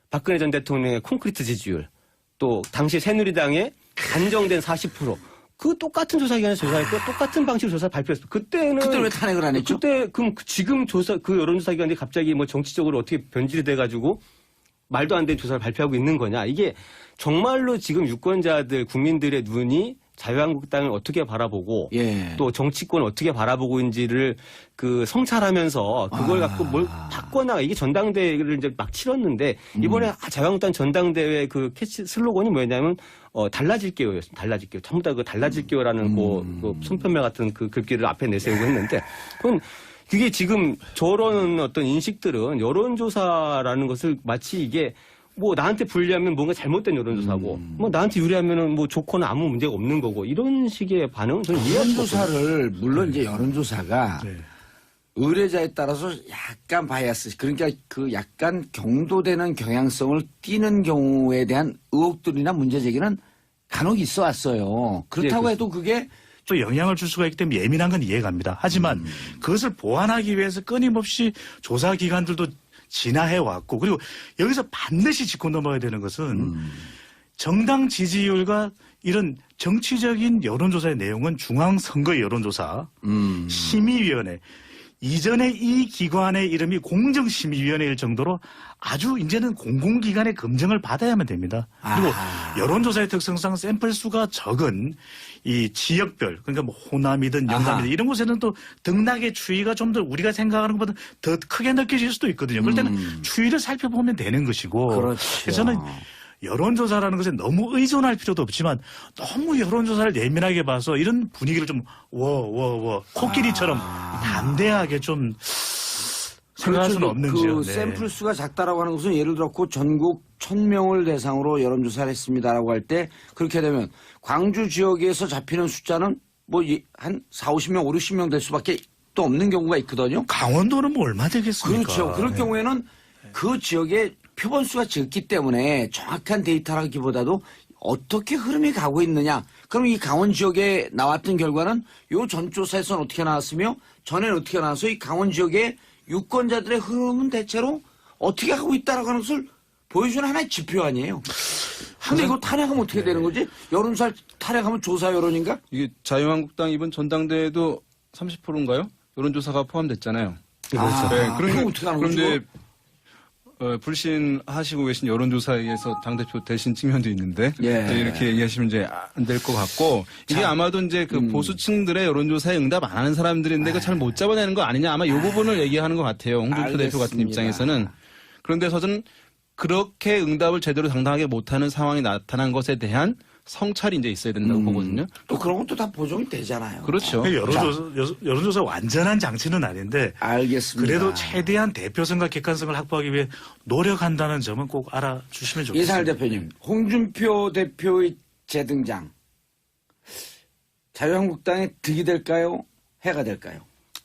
박근혜 전 대통령의 콘크리트 지지율 또 당시 새누리당의 안정된 40% 그 똑같은 조사기관에서 조사했고 똑같은 방식으로 조사를 발표했어. 그때는 그때 왜 탄핵을 안 했죠? 그때 그럼 지금 그 여론조사기관이 갑자기 뭐 정치적으로 어떻게 변질이 돼가지고 말도 안 되는 조사를 발표하고 있는 거냐? 이게 정말로 지금 유권자들 국민들의 눈이 자유한국당을 어떻게 바라보고 예. 또 정치권을 어떻게 바라보고 있는지를 그 성찰하면서 그걸 갖고 뭘 바꿔나 이게 전당대회를 이제 막 치렀는데 이번에 자유한국당 전당대회 그 캐치 슬로건이 뭐냐면 달라질게요였습니다. 달라질게요. 전부 다 그 달라질게요라는 그 손편말 같은 그 글귀를 앞에 내세우고 했는데 그건 그게 지금 저런 어떤 인식들은 여론조사라는 것을 마치 이게 뭐 나한테 불리하면 뭔가 잘못된 여론조사고 뭐 나한테 유리하면은 뭐 좋거나 아무 문제가 없는 거고 이런 식의 반응은 저는 이해할 수가 없어요. 여론조사를 물론 이제 여론조사가 네. 의뢰자에 따라서 약간 바이아스 그러니까 그 약간 경도되는 경향성을 띠는 경우에 대한 의혹들이나 문제 제기는 간혹 있어 왔어요. 그렇다고 네, 해도 그게 또 영향을 줄 수가 있기 때문에 예민한 건 이해갑니다. 하지만 그것을 보완하기 위해서 끊임없이 조사기관들도 진화해 왔고 그리고 여기서 반드시 짚고 넘어야 되는 것은 정당 지지율과 이런 정치적인 여론조사의 내용은 중앙선거 여론조사 심의위원회 이전에 이 기관의 이름이 공정심의위원회일 정도로 아주 이제는 공공기관의 검증을 받아야만 됩니다. 그리고 여론조사의 특성상 샘플 수가 적은 이 지역별 그러니까 뭐 호남이든 영남이든 이런 곳에는 또 등락의 추이가 좀 더 우리가 생각하는 것보다 더 크게 느껴질 수도 있거든요. 그럴 때는 추이를 살펴보면 되는 것이고 그렇죠. 그래서 저는 여론조사라는 것에 너무 의존할 필요도 없지만 너무 여론조사를 예민하게 봐서 이런 분위기를 좀 코끼리처럼 담대하게 좀 생각할 수는 없는지요. 그 네. 샘플 수가 작다라고 하는 것은 예를 들었고 전국 1000명을 대상으로 여론조사를 했습니다라고 할 때 그렇게 되면 광주 지역에서 잡히는 숫자는 뭐 한 4, 50명, 5, 60명 될 수밖에 또 없는 경우가 있거든요. 강원도는 뭐 얼마 되겠습니까? 그렇죠. 그럴 네. 경우에는 그 지역의 표본수가 적기 때문에 정확한 데이터라기보다도 어떻게 흐름이 가고 있느냐. 그럼 이 강원 지역에 나왔던 결과는 요 전조사에서는 어떻게 나왔으며 전에는 어떻게 나와서 이 강원 지역의 유권자들의 흐름은 대체로 어떻게 하고 있다라고 하는 것을 보여주는 하나의 지표 아니에요. 근데 이거 탄핵하면 어떻게 되는 거지? 여론조사 탄핵하면 조사 여론인가? 이게 자유한국당 이번 전당대회도 30%인가요? 여론조사가 포함됐잖아요. 아, 네, 그럼 어떻게 하는 거지? 그런데 불신하시고 계신 여론조사에 의해서 당대표 되신 측면도 있는데 예. 이제 이렇게 얘기하시면 이제 안 될 것 같고 이게 아마도 이제 그 보수층들의 여론조사에 응답 안 하는 사람들인데 그 잘 못 잡아내는 거 아니냐 아마 이 부분을 얘기하는 것 같아요. 홍준표 대표 같은 알겠습니다. 입장에서는. 그런데 저는 그렇게 응답을 제대로 당당하게 못하는 상황이 나타난 것에 대한 성찰이 이제 있어야 된다고 보거든요. 또 그런 것도 다 보정이 되잖아요. 그렇죠. 여론조사 완전한 장치는 아닌데 알겠습니다. 그래도 최대한 대표성과 객관성을 확보하기 위해 노력한다는 점은 꼭 알아주시면 좋겠습니다. 이상할 대표님, 홍준표 대표의 재등장 자유한국당의 득이 될까요? 해가 될까요?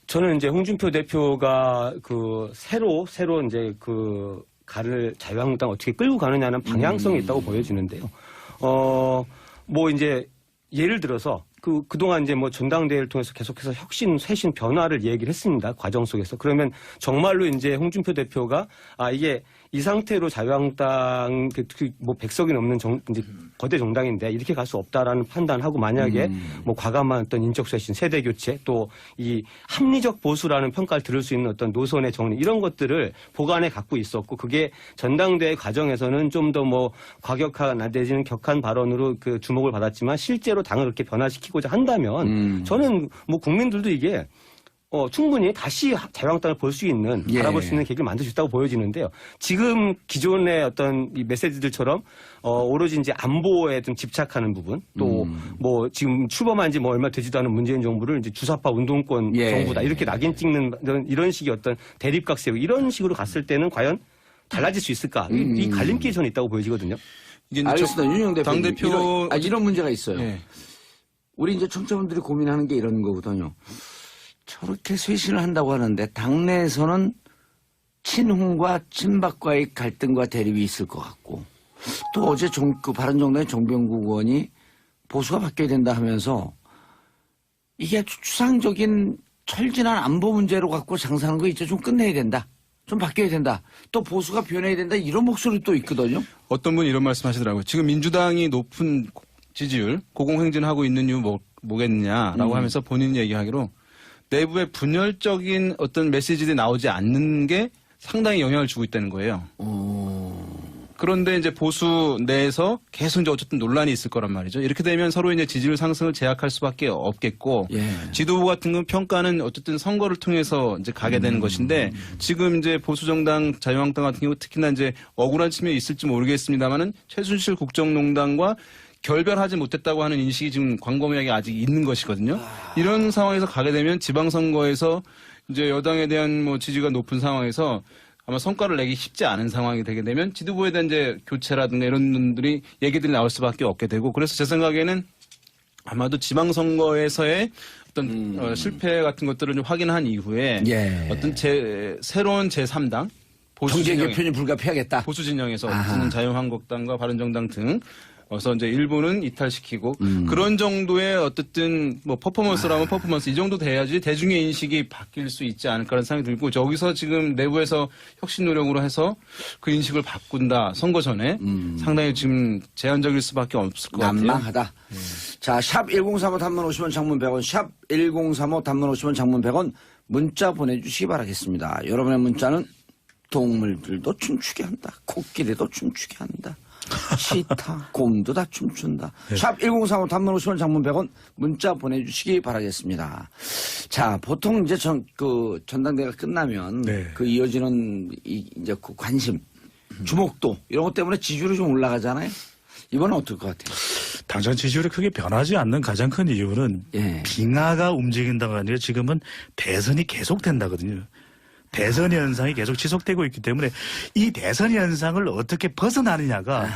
저는 이제 홍준표 대표가 그 새로 이제 그 가를 자유한국당 어떻게 끌고 가느냐는 방향성이 있다고 보여지는데요. 뭐 이제 예를 들어서 그동안 이제 뭐 전당대회를 통해서 계속해서 혁신, 쇄신, 변화를 얘기를 했습니다. 과정 속에서. 그러면 정말로 이제 홍준표 대표가 이게 이 상태로 자유한국당 뭐 100석이 넘는 이제 거대 정당인데 이렇게 갈 수 없다라는 판단하고 만약에 뭐 과감한 어떤 인적 쇄신, 세대 교체 또 이 합리적 보수라는 평가를 들을 수 있는 어떤 노선의 정리 이런 것들을 보관해 갖고 있었고 그게 전당대회 과정에서는 좀 더 뭐 과격한 내지는 격한 발언으로 그 주목을 받았지만 실제로 당을 그렇게 변화시키고자 한다면 저는 뭐 국민들도 이게 충분히 다시 자유한국당을 볼 수 있는, 예. 바라볼 수 있는 계기를 만들 수 있다고 보여지는데요. 지금 기존의 어떤 이 메시지들처럼, 오로지 이제 안보에 좀 집착하는 부분, 또 뭐 지금 출범한 지 뭐 얼마 되지도 않은 문재인 정부를 이제 주사파 운동권 예. 정부다. 이렇게 낙인 찍는 이런 식의 어떤 대립각 세우고 이런 식으로 갔을 때는 과연 달라질 수 있을까? 이 갈림길이 저는 있다고 보여지거든요. 이게 이제 알겠습니다. 윤영 대표님. 당대표 이런 문제가 있어요. 예. 우리 이제 청취자분들이 고민하는 게 이런 거거든요. 저렇게 쇄신을 한다고 하는데 당내에서는 친훈과 친박과의 갈등과 대립이 있을 것 같고 또 어제 그 바른정당의 정병국 의원이 보수가 바뀌어야 된다 하면서 이게 아주 추상적인 철진한 안보 문제로 갖고 장사하는 거 이제 좀 끝내야 된다. 좀 바뀌어야 된다. 또 보수가 변해야 된다. 이런 목소리 또 있거든요. 어떤 분이 이런 말씀 하시더라고요. 지금 민주당이 높은 지지율, 고공행진하고 있는 이유 뭐겠냐라고 하면서 본인 얘기하기로 내부에 분열적인 어떤 메시지들이 나오지 않는 게 상당히 영향을 주고 있다는 거예요. 그런데 이제 보수 내에서 계속 이제 어쨌든 논란이 있을 거란 말이죠. 이렇게 되면 서로 이제 지지율 상승을 제약할 수밖에 없겠고 예. 지도부 같은 건 평가는 어쨌든 선거를 통해서 이제 가게 되는 것인데 지금 이제 보수 정당 자유한국당 같은 경우 특히나 이제 억울한 측면이 있을지 모르겠습니다만은 최순실 국정농단과 결별하지 못했다고 하는 인식이 지금 광범위하게 아직 있는 것이거든요. 이런 상황에서 가게 되면 지방선거에서 이제 여당에 대한 뭐 지지가 높은 상황에서 아마 성과를 내기 쉽지 않은 상황이 되게 되면 지도부에 대한 이제 교체라든가 이런 분들이 얘기들이 나올 수밖에 없게 되고 그래서 제 생각에는 아마도 지방선거에서의 어떤 실패 같은 것들을 좀 확인한 이후에 예. 어떤 새로운 제3당 경제 개편이 불가피하겠다. 보수 진영에서 어쨌든 자유한국당과 바른정당 등 어서 이제 일부는 이탈시키고 그런 정도의 어쨌든 뭐 퍼포먼스라면 퍼포먼스 이 정도 돼야지 대중의 인식이 바뀔 수 있지 않을까라는 생각이 들고 저기서 지금 내부에서 혁신 노력으로 해서 그 인식을 바꾼다 선거 전에 상당히 지금 제한적일 수밖에 없을 것 같아요. 난망하다. 자, 샵 1035 단문 50원 장문 100원 샵 1035 단문 50원 장문 100원 문자 보내주시기 바라겠습니다. 여러분의 문자는 동물들도 춤추게 한다. 코끼리도 춤추게 한다. 치타, 곰도 다 춤춘다. 네. 샵 1035 단문 50원 장문 100원 문자 보내주시기 바라겠습니다. 자, 보통 이제 전당대회가 끝나면 네. 그 이어지는 이제 그 관심, 주목도 이런 것 때문에 지지율이 좀 올라가잖아요. 이번엔 어떨 것 같아요? 당장 지지율이 크게 변하지 않는 가장 큰 이유는 예. 빙하가 움직인다가 아니라 지금은 대선이 계속된다거든요. 대선 현상이 계속 지속되고 있기 때문에 이 대선 현상을 어떻게 벗어나느냐가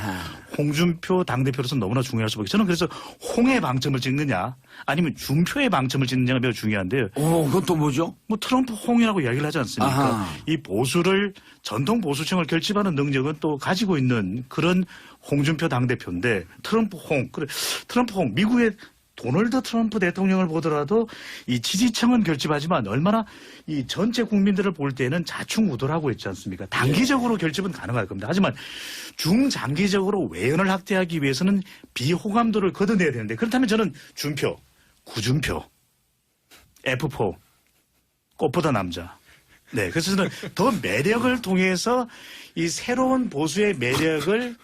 홍준표 당대표로서 너무나 중요할 수밖에. 저는 그래서 홍의 방점을 찍느냐 아니면 준표의 방점을 찍느냐가 매우 중요한데요. 그건 또 뭐죠? 뭐 트럼프 홍이라고 이야기를 하지 않습니까? 아하. 이 보수를 전통 보수층을 결집하는 능력은 또 가지고 있는 그런 홍준표 당대표인데 트럼프 홍, 그래 트럼프 홍 미국의 도널드 트럼프 대통령을 보더라도 이 지지층은 결집하지만 얼마나 이 전체 국민들을 볼 때는 자충우돌하고 있지 않습니까? 단기적으로 결집은 가능할 겁니다. 하지만 중장기적으로 외연을 확대하기 위해서는 비호감도를 걷어내야 되는데 그렇다면 저는 준표, 구준표, F4, 꽃보다 남자. 네, 그래서 저는 더 매력을 통해서 이 새로운 보수의 매력을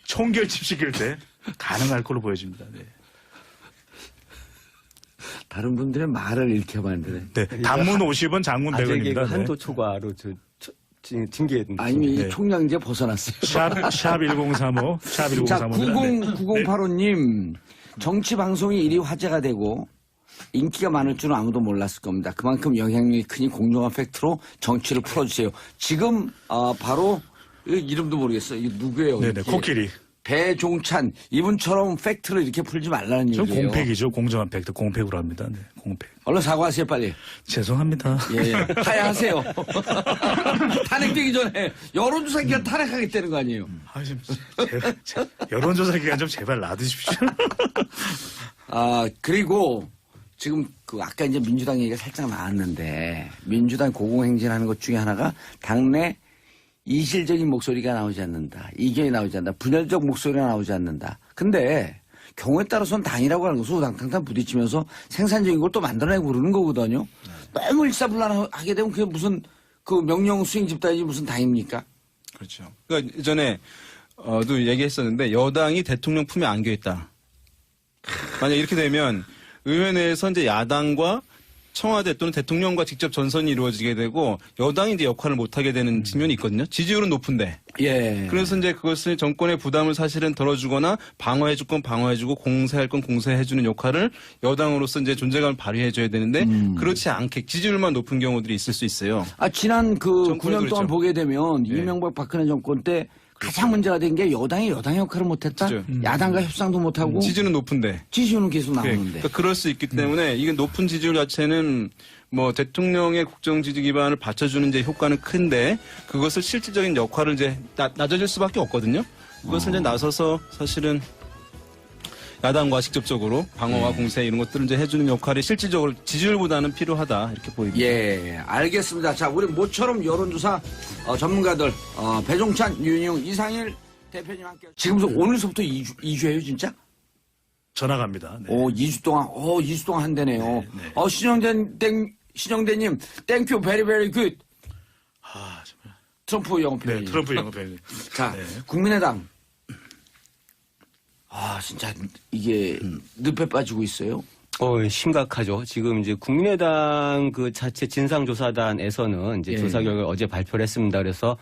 총결집시킬 때 가능할 걸로 보여집니다. 네. 다른 분들의 말을 읽혀 만드네. 네, 단문 50원, 장문 아재개 100원입니다. 한도 초과로 징계했는데. 아니면 이 네. 총량제 벗어났어요. 샵 1035, 샵 자, 1035입니다. 9085님, 정치 방송이 이리 화제가 되고 인기가 많을 줄은 아무도 몰랐을 겁니다. 그만큼 영향력이 크니 공정한 팩트로 정치를 풀어주세요. 지금 바로 이름도 모르겠어요. 이게 누구예요? 네네, 이게? 코끼리. 배종찬 이분처럼 팩트를 이렇게 풀지 말라는 저 얘기예요. 공팩이죠. 공정한 팩트. 공팩으로 합니다. 네, 공팩. 얼른 사과하세요, 빨리. 죄송합니다. 예. 하야하세요. 탄핵되기 전에 여론조사 기간 탄핵하겠다는 거 아니에요? 아, 좀 여론조사 기간 좀 제발 놔두십시오. 그리고 지금 아까 이제 민주당 얘기가 살짝 나왔는데 민주당 고공행진하는 것 중에 하나가 당내 이실적인 목소리가 나오지 않는다. 이견이 나오지 않는다. 분열적 목소리가 나오지 않는다. 근데 경우에 따라서는 당이라고 하는 것은 우당탕탕 부딪히면서 생산적인 걸 또 만들어내고 그러는 거거든요. 너무 일사불란하게 되면 그게 무슨 그 명령 수행 집단이 무슨 당입니까? 그렇죠. 그러니까 예전에 도 얘기했었는데 여당이 대통령 품에 안겨 있다. 만약 이렇게 되면 의회 내에서 이제 야당과 청와대 또는 대통령과 직접 전선이 이루어지게 되고 여당이 이제 역할을 못하게 되는 측면이 있거든요. 지지율은 높은데. 예. 그래서 이제 그것을 정권의 부담을 사실은 덜어주거나 방어해줄 건 방어해주고 공세할 건 공세해주는 역할을 여당으로서 이제 존재감을 발휘해줘야 되는데 그렇지 않게 지지율만 높은 경우들이 있을 수 있어요. 지난 정권에 9년 동안 그랬죠. 보게 되면 이명박 박근혜 정권 때 가장 문제가 된 게 여당이 여당 역할을 못했다. 그렇죠. 야당과 협상도 못하고 지지는 높은데. 지지율은 계속 나오는데. 그러니까 그럴 수 있기 때문에 이게 높은 지지율 자체는 뭐 대통령의 국정 지지 기반을 받쳐주는 이제 효과는 큰데 그것을 실질적인 역할을 이제 낮아질 수밖에 없거든요. 그것을 이제 나서서 사실은 야당과 직접적으로 방어와 공세 이런 것들을 이제 해주는 역할이 실질적으로 지지율보다는 필요하다 이렇게 보입니다. 예, 알겠습니다. 자, 우리 모처럼 여론조사 전문가들 배종찬, 윤용, 이상일 대표님 함께. 지금부터 오늘서부터 2주예요, 진짜? 전화 갑니다. 네. 2주 동안, 2주 동안 한대네요. 네. 신영대님, 땡큐, 베리, 베리 굿. 정말. 트럼프 영어 네, 표현이. 트럼프 영어 표현. 자, 네. 국민의당. 진짜 이게 늪에 빠지고 있어요. 심각하죠. 지금 이제 국민의당 그 자체 진상조사단에서는 이제 조사 결과를 어제 발표를 했습니다. 그래서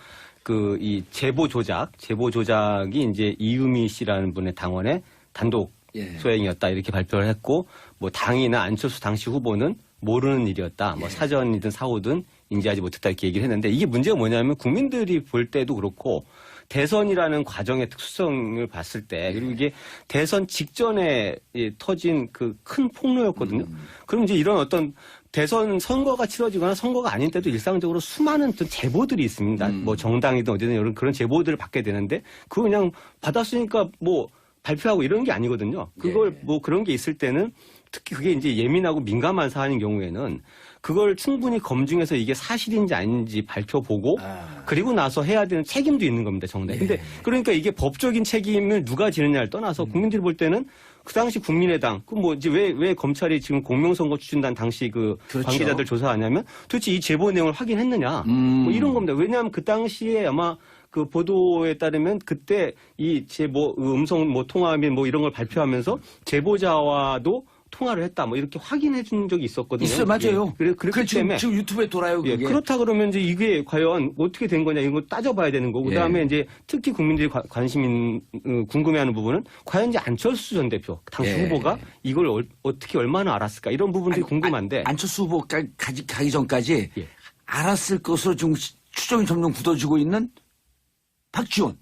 이 제보 조작이 이제 이유미 씨라는 분의 당원의 단독 소행이었다 이렇게 발표를 했고 뭐 당이나 안철수 당시 후보는 모르는 일이었다. 뭐 사전이든 사후든 인지하지 못했다 이렇게 얘기를 했는데 이게 문제가 뭐냐면 국민들이 볼 때도 그렇고 대선이라는 과정의 특수성을 봤을 때 그리고 이게 대선 직전에 터진 그 큰 폭로였거든요. 그럼 이제 이런 어떤 대선 선거가 치러지거나 선거가 아닌 때도 일상적으로 수많은 어떤 제보들이 있습니다. 뭐 정당이든 어디든 이런 그런 제보들을 받게 되는데 그거 그냥 받았으니까 뭐 발표하고 이런 게 아니거든요. 그걸 뭐 그런 게 있을 때는 특히 그게 이제 예민하고 민감한 사안인 경우에는 그걸 충분히 검증해서 이게 사실인지 아닌지 밝혀보고 그리고 나서 해야 되는 책임도 있는 겁니다, 정당에. 근데 그러니까 이게 법적인 책임을 누가 지느냐를 떠나서 국민들이 볼 때는 그 당시 국민의당, 뭐 이제 왜 검찰이 지금 공명선거 추진단 당시 그렇죠. 관계자들 조사하냐면 도대체 이 제보 내용을 확인했느냐 뭐 이런 겁니다. 왜냐하면 그 당시에 아마 그 보도에 따르면 그때 이 제보 음성 뭐 통화 및 뭐 이런 걸 발표하면서 제보자와도 통화를 했다 뭐 이렇게 확인해 준 적이 있었거든요. 있어요, 맞아요. 그렇기 때문에 지금 유튜브에 돌아요. 그게. 그렇다 그러면 이제 이게 과연 어떻게 된 거냐 이거 따져봐야 되는 거고 그다음에 이제 특히 국민들이 궁금해하는 부분은 과연 이제 안철수 전 대표 당시 후보가 이걸 어떻게 얼마나 알았을까 이런 부분들이 궁금한데 안철수 후보까지 가기 전까지 알았을 것으로 지금 추정이 점점 굳어지고 있는 박지원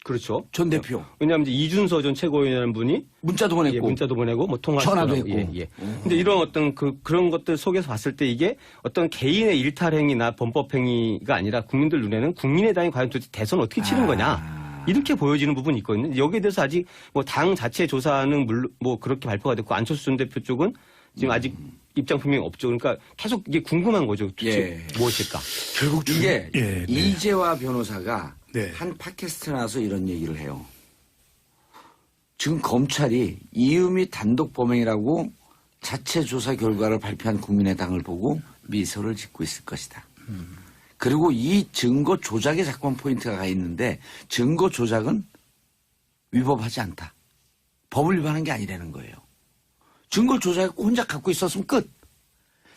그렇죠. 전 대표. 왜냐하면 이제 이준서 전 최고위원이라는 분이 문자도 보냈고. 예, 문자도 보내고 뭐 통화도 전화도 하고. 했고. 예. 근데 이런 어떤 그런 것들 속에서 봤을 때 이게 어떤 개인의 일탈행위나 범법행위가 아니라 국민들 눈에는 국민의당이 과연 도대체 대선 어떻게 치는 거냐. 이렇게 보여지는 부분이 있거든요. 여기에 대해서 아직 뭐 당 자체 조사는 물론 뭐 그렇게 발표가 됐고 안철수 전 대표 쪽은 지금 아직 입장 분명히 없죠. 그러니까 계속 이게 궁금한 거죠. 도대체 무엇일까? 결국 이게 예, 네. 이재화 변호사가 네. 한 팟캐스트에 나와서 이런 얘기를 해요. 지금 검찰이 이음이 단독 범행이라고 자체 조사 결과를 발표한 국민의당을 보고 미소를 짓고 있을 것이다. 그리고 이 증거 조작에 자꾸만 포인트가 가 있는데 증거 조작은 위법하지 않다. 법을 위반한 게 아니라는 거예요. 증거 조작을 혼자 갖고 있었으면 끝.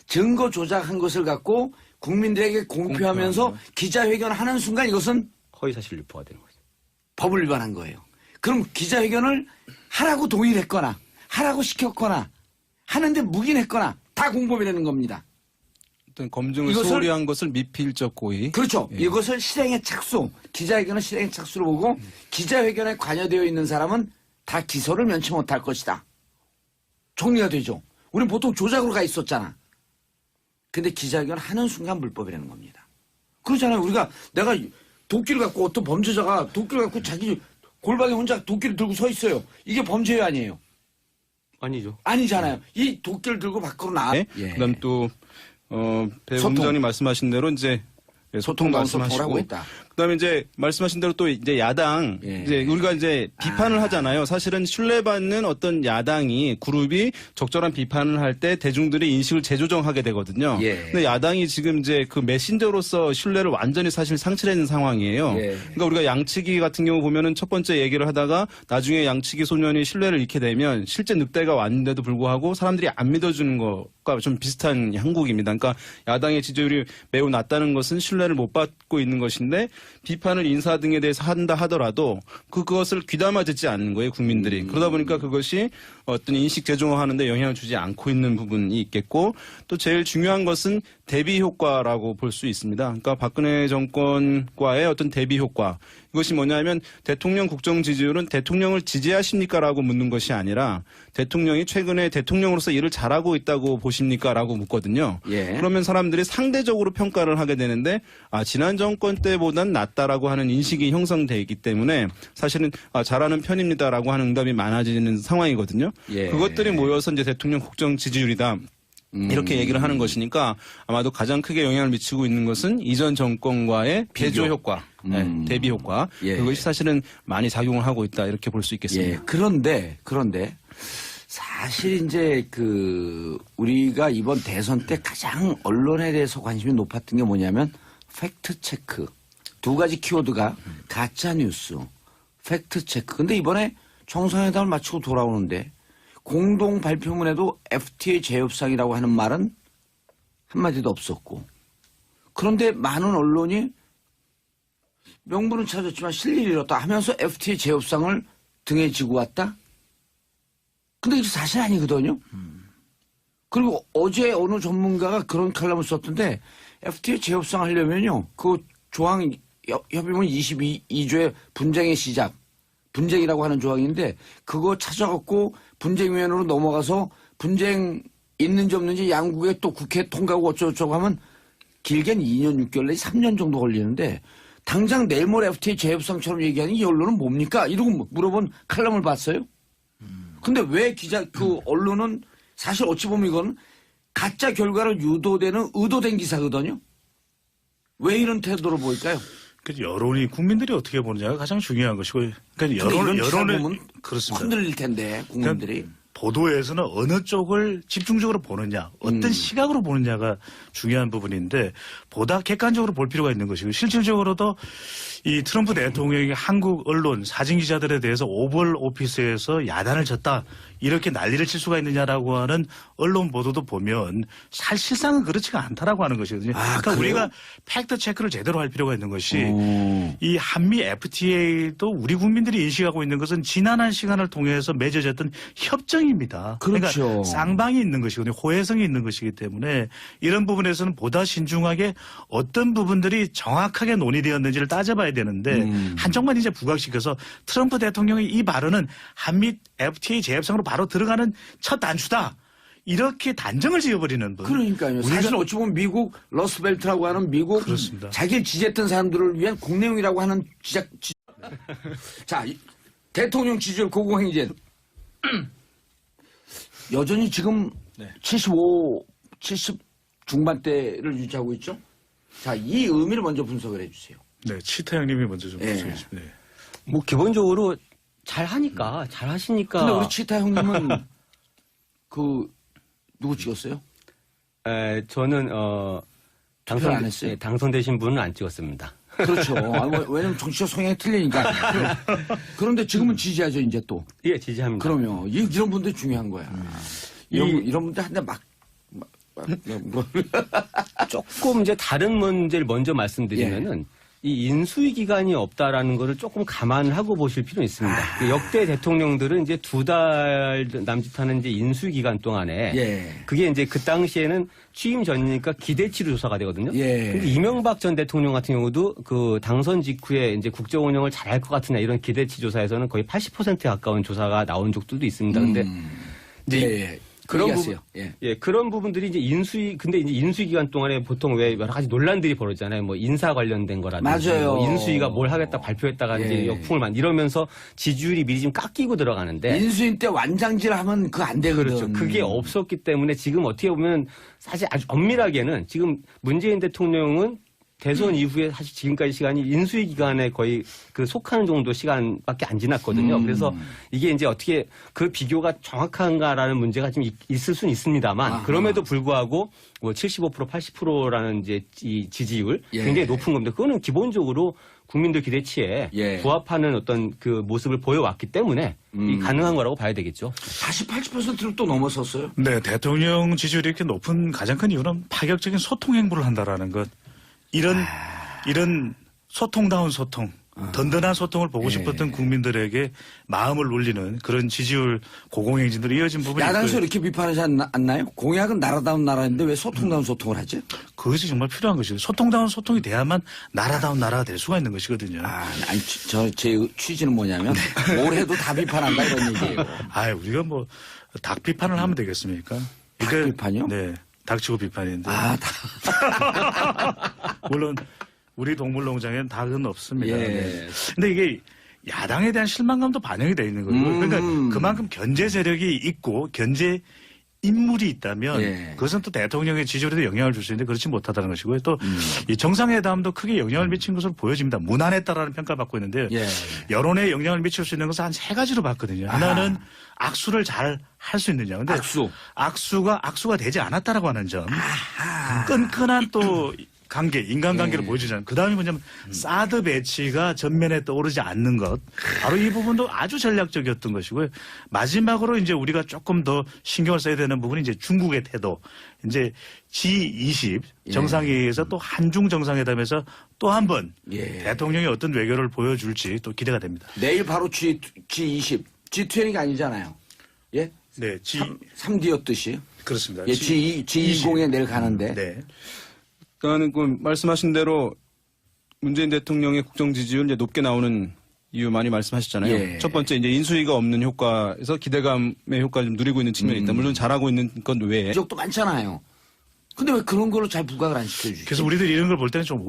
증거 조작한 것을 갖고 국민들에게 공표하면서 기자회견하는 순간 이것은 허위사실 유포가 되는 거죠. 법을 위반한 거예요. 그럼 기자회견을 하라고 동의를 했거나 하라고 시켰거나 하는데 묵인했거나 다 공범이라는 겁니다. 어떤 검증을 이것을- 소홀히 한 것을 미필적 고의. 그렇죠. 이것을 실행의 착수, 기자회견은 실행의 착수로 보고 기자회견에 관여되어 있는 사람은 다 기소를 면치 못할 것이다. 정리가 되죠. 우리는 보통 조작으로 가 있었잖아. 근데 기자회견 하는 순간 불법이라는 겁니다. 그렇잖아요. 우리가 내가 도끼를 갖고 어떤 범죄자가 도끼를 갖고 자기 골방에 혼자 도끼를 들고 서 있어요. 이게 범죄예요, 아니에요? 아니죠. 아니잖아요. 이 도끼를 들고 밖으로 나와. 네. 그다음 또 배 소통. 본부장님 말씀하신 대로 이제 소통 소통을 말씀하시고 하고 있다. 그다음에 이제 말씀하신 대로 또 이제 야당 예. 이제 우리가 이제 비판을 하잖아요. 사실은 신뢰받는 어떤 야당이 그룹이 적절한 비판을 할 때 대중들의 인식을 재조정하게 되거든요. 예. 근데 야당이 지금 이제 그 메신저로서 신뢰를 완전히 사실 상실하는 상황이에요. 예. 그러니까 우리가 양치기 같은 경우 보면은 첫 번째 얘기를 하다가 나중에 양치기 소년이 신뢰를 잃게 되면 실제 늑대가 왔는데도 불구하고 사람들이 안 믿어주는 것과 좀 비슷한 형국입니다. 그러니까 야당의 지지율이 매우 낮다는 것은 신뢰를 못 받고 있는 것인데 비판을 인사 등에 대해서 한다 하더라도 그것을 귀담아 듣지 않는 거예요, 국민들이. 그러다 보니까 그것이 어떤 인식 재조정하는데 영향을 주지 않고 있는 부분이 있겠고 또 제일 중요한 것은 대비 효과라고 볼 수 있습니다. 그러니까 박근혜 정권과의 어떤 대비 효과. 이것이 뭐냐면 대통령 국정 지지율은 대통령을 지지하십니까라고 묻는 것이 아니라 대통령이 최근에 대통령으로서 일을 잘하고 있다고 보십니까라고 묻거든요. 예. 그러면 사람들이 상대적으로 평가를 하게 되는데 지난 정권 때보단 낫다라고 하는 인식이 형성돼 있기 때문에 사실은 잘하는 편입니다라고 하는 응답이 많아지는 상황이거든요. 예. 그것들이 모여서 이제 대통령 국정 지지율이다. 이렇게 얘기를 하는 것이니까 아마도 가장 크게 영향을 미치고 있는 것은 이전 정권과의 배조 효과, 대비 효과. 예. 그것이 사실은 많이 작용을 하고 있다 이렇게 볼 수 있겠습니다. 예. 그런데 사실 이제 우리가 이번 대선 때 가장 언론에 대해서 관심이 높았던 게 뭐냐면 팩트 체크. 두 가지 키워드가 가짜 뉴스, 팩트 체크. 근데 이번에 정상회담을 마치고 돌아오는데 공동 발표문에도 FTA 재협상이라고 하는 말은 한마디도 없었고 그런데 많은 언론이 명분은 찾았지만 실리를 잃었다 하면서 FTA 재협상을 등에 지고 왔다? 근데 이게 사실 아니거든요. 그리고 어제 어느 전문가가 그런 칼럼을 썼던데 FTA 재협상 하려면요. 그 조항 협의문 22조의 분쟁의 시작. 분쟁이라고 하는 조항인데 그거 찾아갖고 분쟁위원회로 넘어가서 분쟁 있는지 없는지 양국에 또 국회 통과하고 어쩌고저쩌고 하면 길게는 2년 6개월 내지 3년 정도 걸리는데 당장 내일 모레 FTA 재협상처럼 얘기하는 이 언론은 뭡니까? 이러고 물어본 칼럼을 봤어요. 근데 왜 언론은 사실 어찌 보면 이건 가짜 결과를 유도되는 의도된 기사거든요. 왜 이런 태도를 보일까요? 여론이 국민들이 어떻게 보느냐가 가장 중요한 것이고, 그러니까 여론을 그렇습니다. 흔들릴 텐데 국민들이. 보도에서는 어느 쪽을 집중적으로 보느냐, 어떤 시각으로 보느냐가 중요한 부분인데 보다 객관적으로 볼 필요가 있는 것이고 실질적으로도 이 트럼프 대통령이 한국 언론 사진 기자들에 대해서 오벌 오피스에서 야단을 쳤다 이렇게 난리를 칠 수가 있느냐라고 하는 언론 보도도 보면 사실상은 그렇지가 않다라고 하는 것이거든요. 그러니까 그래요? 우리가 팩트 체크를 제대로 할 필요가 있는 것이 이 한미 FTA도 우리 국민들이 인식하고 있는 것은 지난한 시간을 통해서 맺어졌던 협정입니다. 그렇죠. 그러니까 쌍방이 있는 것이거든요. 호혜성이 있는 것이기 때문에 이런 부분에서는 보다 신중하게 어떤 부분들이 정확하게 논의되었는지를 따져봐야 되는데 한쪽만 이제 부각시켜서 트럼프 대통령의 이 발언은 한미 FTA 재협상으로 바로 들어가는 첫 단추다. 이렇게 단정을 지어버리는 분. 그러니까요. 사실 어찌 보면 미국 러스벨트라고 하는 미국 그렇습니다. 자기를 지지했던 사람들을 위한 공내용이라고 하는 자, 대통령 지지율 고공행진 여전히 지금 70 중반대를 유지하고 있죠. 자, 이 의미를 먼저 분석을 해주세요. 네, 치타 형님이 먼저 좀 예. 말씀해 주시면. 네. 뭐 기본적으로 잘 하니까 잘 하시니까. 근데 우리 치타 형님은 누구 찍었어요? 저는 투표를 안 했어요? 당선되신 분은 안 찍었습니다. 그렇죠. 왜냐면 정치적 성향이 틀리니까. 그런데 지금은 지지하죠, 이제 또. 예, 지지합니다. 그럼요. 이런 분들이 중요한 거야. 이런 분들 한테 조금 이제 다른 문제를 먼저 말씀드리면은 이 인수위 기간이 없다라는 거를 조금 감안을 하고 보실 필요는 있습니다. 역대 대통령들은 이제 2달 남짓하는 이제 인수위 기간 동안에 그게 이제 그 당시에는 취임 전이니까 기대치로 조사가 되거든요. 근데 이명박 전 대통령 같은 경우도 그 당선 직후에 이제 국정 운영을 잘할 것 같으냐 이런 기대치 조사에서는 거의 80%에 가까운 조사가 나온 적들도 있습니다. 근데 이제 그런 부분, 그런 부분들이 이제 근데 이제 인수위 기간 동안에 보통 왜 여러 가지 논란들이 벌어지잖아요. 뭐 인사 관련된 거라든지. 맞아요. 뭐 인수위가 뭘 하겠다 발표했다가 이제 역풍을 이러면서 지지율이 미리 좀 깎이고 들어가는데. 인수인 때 완장질 하면 그거 안 되거든. 그렇죠. 그게 없었기 때문에 지금 어떻게 보면 사실 아주 엄밀하게는 지금 문재인 대통령은 대선 이후에 사실 지금까지 시간이 인수위 기간에 거의 그 속하는 정도 시간밖에 안 지났거든요. 그래서 이게 이제 어떻게 그 비교가 정확한가라는 문제가 좀 있을 수는 있습니다만 그럼에도 불구하고 뭐 75% 80%라는 이제 이 지지율 굉장히 높은 겁니다. 그거는 기본적으로 국민들 기대치에 부합하는 어떤 그 모습을 보여왔기 때문에 이 가능한 거라고 봐야 되겠죠. 다시 80%를 또 넘어섰어요. 네, 대통령 지지율이 이렇게 높은 가장 큰 이유는 파격적인 소통 행보를 한다라는 것. 이런 소통다운 소통, 든든한 소통을 보고 싶었던 국민들에게 마음을 울리는 그런 지지율 고공행진으로 이어진 부분이 야당에서 있고요. 이렇게 비판하지 않나요? 공약은 나라다운 나라인데 왜 소통다운 소통을 하지? 그것이 정말 필요한 것이죠. 소통다운 소통이 돼야만 나라다운 나라가 될 수가 있는 것이거든요. 아니, 제 취지는 뭐냐면 뭘 해도 다 비판한다 이런 얘기예요. 우리가 뭐 닭 비판을 하면 되겠습니까? 닭 비판이요? 네. 닭치고 비판인데. 물론 우리 동물농장에는 닭은 없습니다. 근데 이게 야당에 대한 실망감도 반영이 되어 있는 거고 그러니까 그만큼 견제 세력이 있고 견제 인물이 있다면 그것은 또 대통령의 지지율에도 영향을 줄 수 있는데 그렇지 못하다는 것이고요. 또 이 정상회담도 크게 영향을 미친 것으로 보여집니다. 무난했다라는 평가를 받고 있는데요. 여론에 영향을 미칠 수 있는 것은 한 3가지로 봤거든요. 하나는 악수를 잘 할 수 있느냐. 근데 악수가 되지 않았다라고 하는 점. 끈끈한 또 관계, 인간관계를 보여주잖아요. 그 다음이 뭐냐면 사드 배치가 전면에 떠오르지 않는 것. 바로 이 부분도 아주 전략적이었던 것이고요. 마지막으로 이제 우리가 조금 더 신경을 써야 되는 부분이 이제 중국의 태도. 이제 G20 정상회의에서 또 한중 정상회담에서 또 한 번 대통령이 어떤 외교를 보여줄지 또 기대가 됩니다. 내일 바로 G20. G20가 아니잖아요. 예? 네, 3D였듯이. 그렇습니다. G20에 내일 가는데. 네. 그러니까는 그 말씀하신 대로 문재인 대통령의 국정 지지율 이제 높게 나오는 이유 많이 말씀하셨잖아요. 첫 번째 이제 인수위가 없는 효과에서 기대감의 효과를 좀 누리고 있는 측면이 있다. 물론 잘하고 있는 건 외에. 지적도 많잖아요. 근데 왜 그런 걸로 잘 부각을 안 시켜주지? 그래서 우리들 이런 걸 볼 때는 좀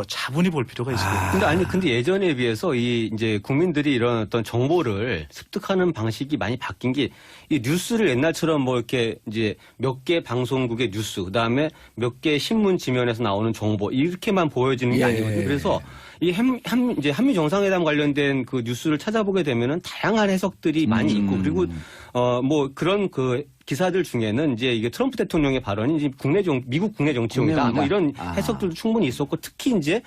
차분히 볼 필요가 있습니다. 근데 예전에 비해서 이제 국민들이 이런 어떤 정보를 습득하는 방식이 많이 바뀐 게 이 뉴스를 옛날처럼 뭐 이렇게 이제 몇 개 방송국의 뉴스, 그다음에 몇 개 신문 지면에서 나오는 정보 이렇게만 보여지는 게 아니거든요. 그래서 이 이제 한미 정상회담 관련된 그 뉴스를 찾아보게 되면은 다양한 해석들이 많이 있고 그리고 뭐 그런 그 기사들 중에는 이제 이게 트럼프 대통령의 발언이 이제 미국 국내 정치용이다. 뭐 이런 해석들도 충분히 있었고 특히 이제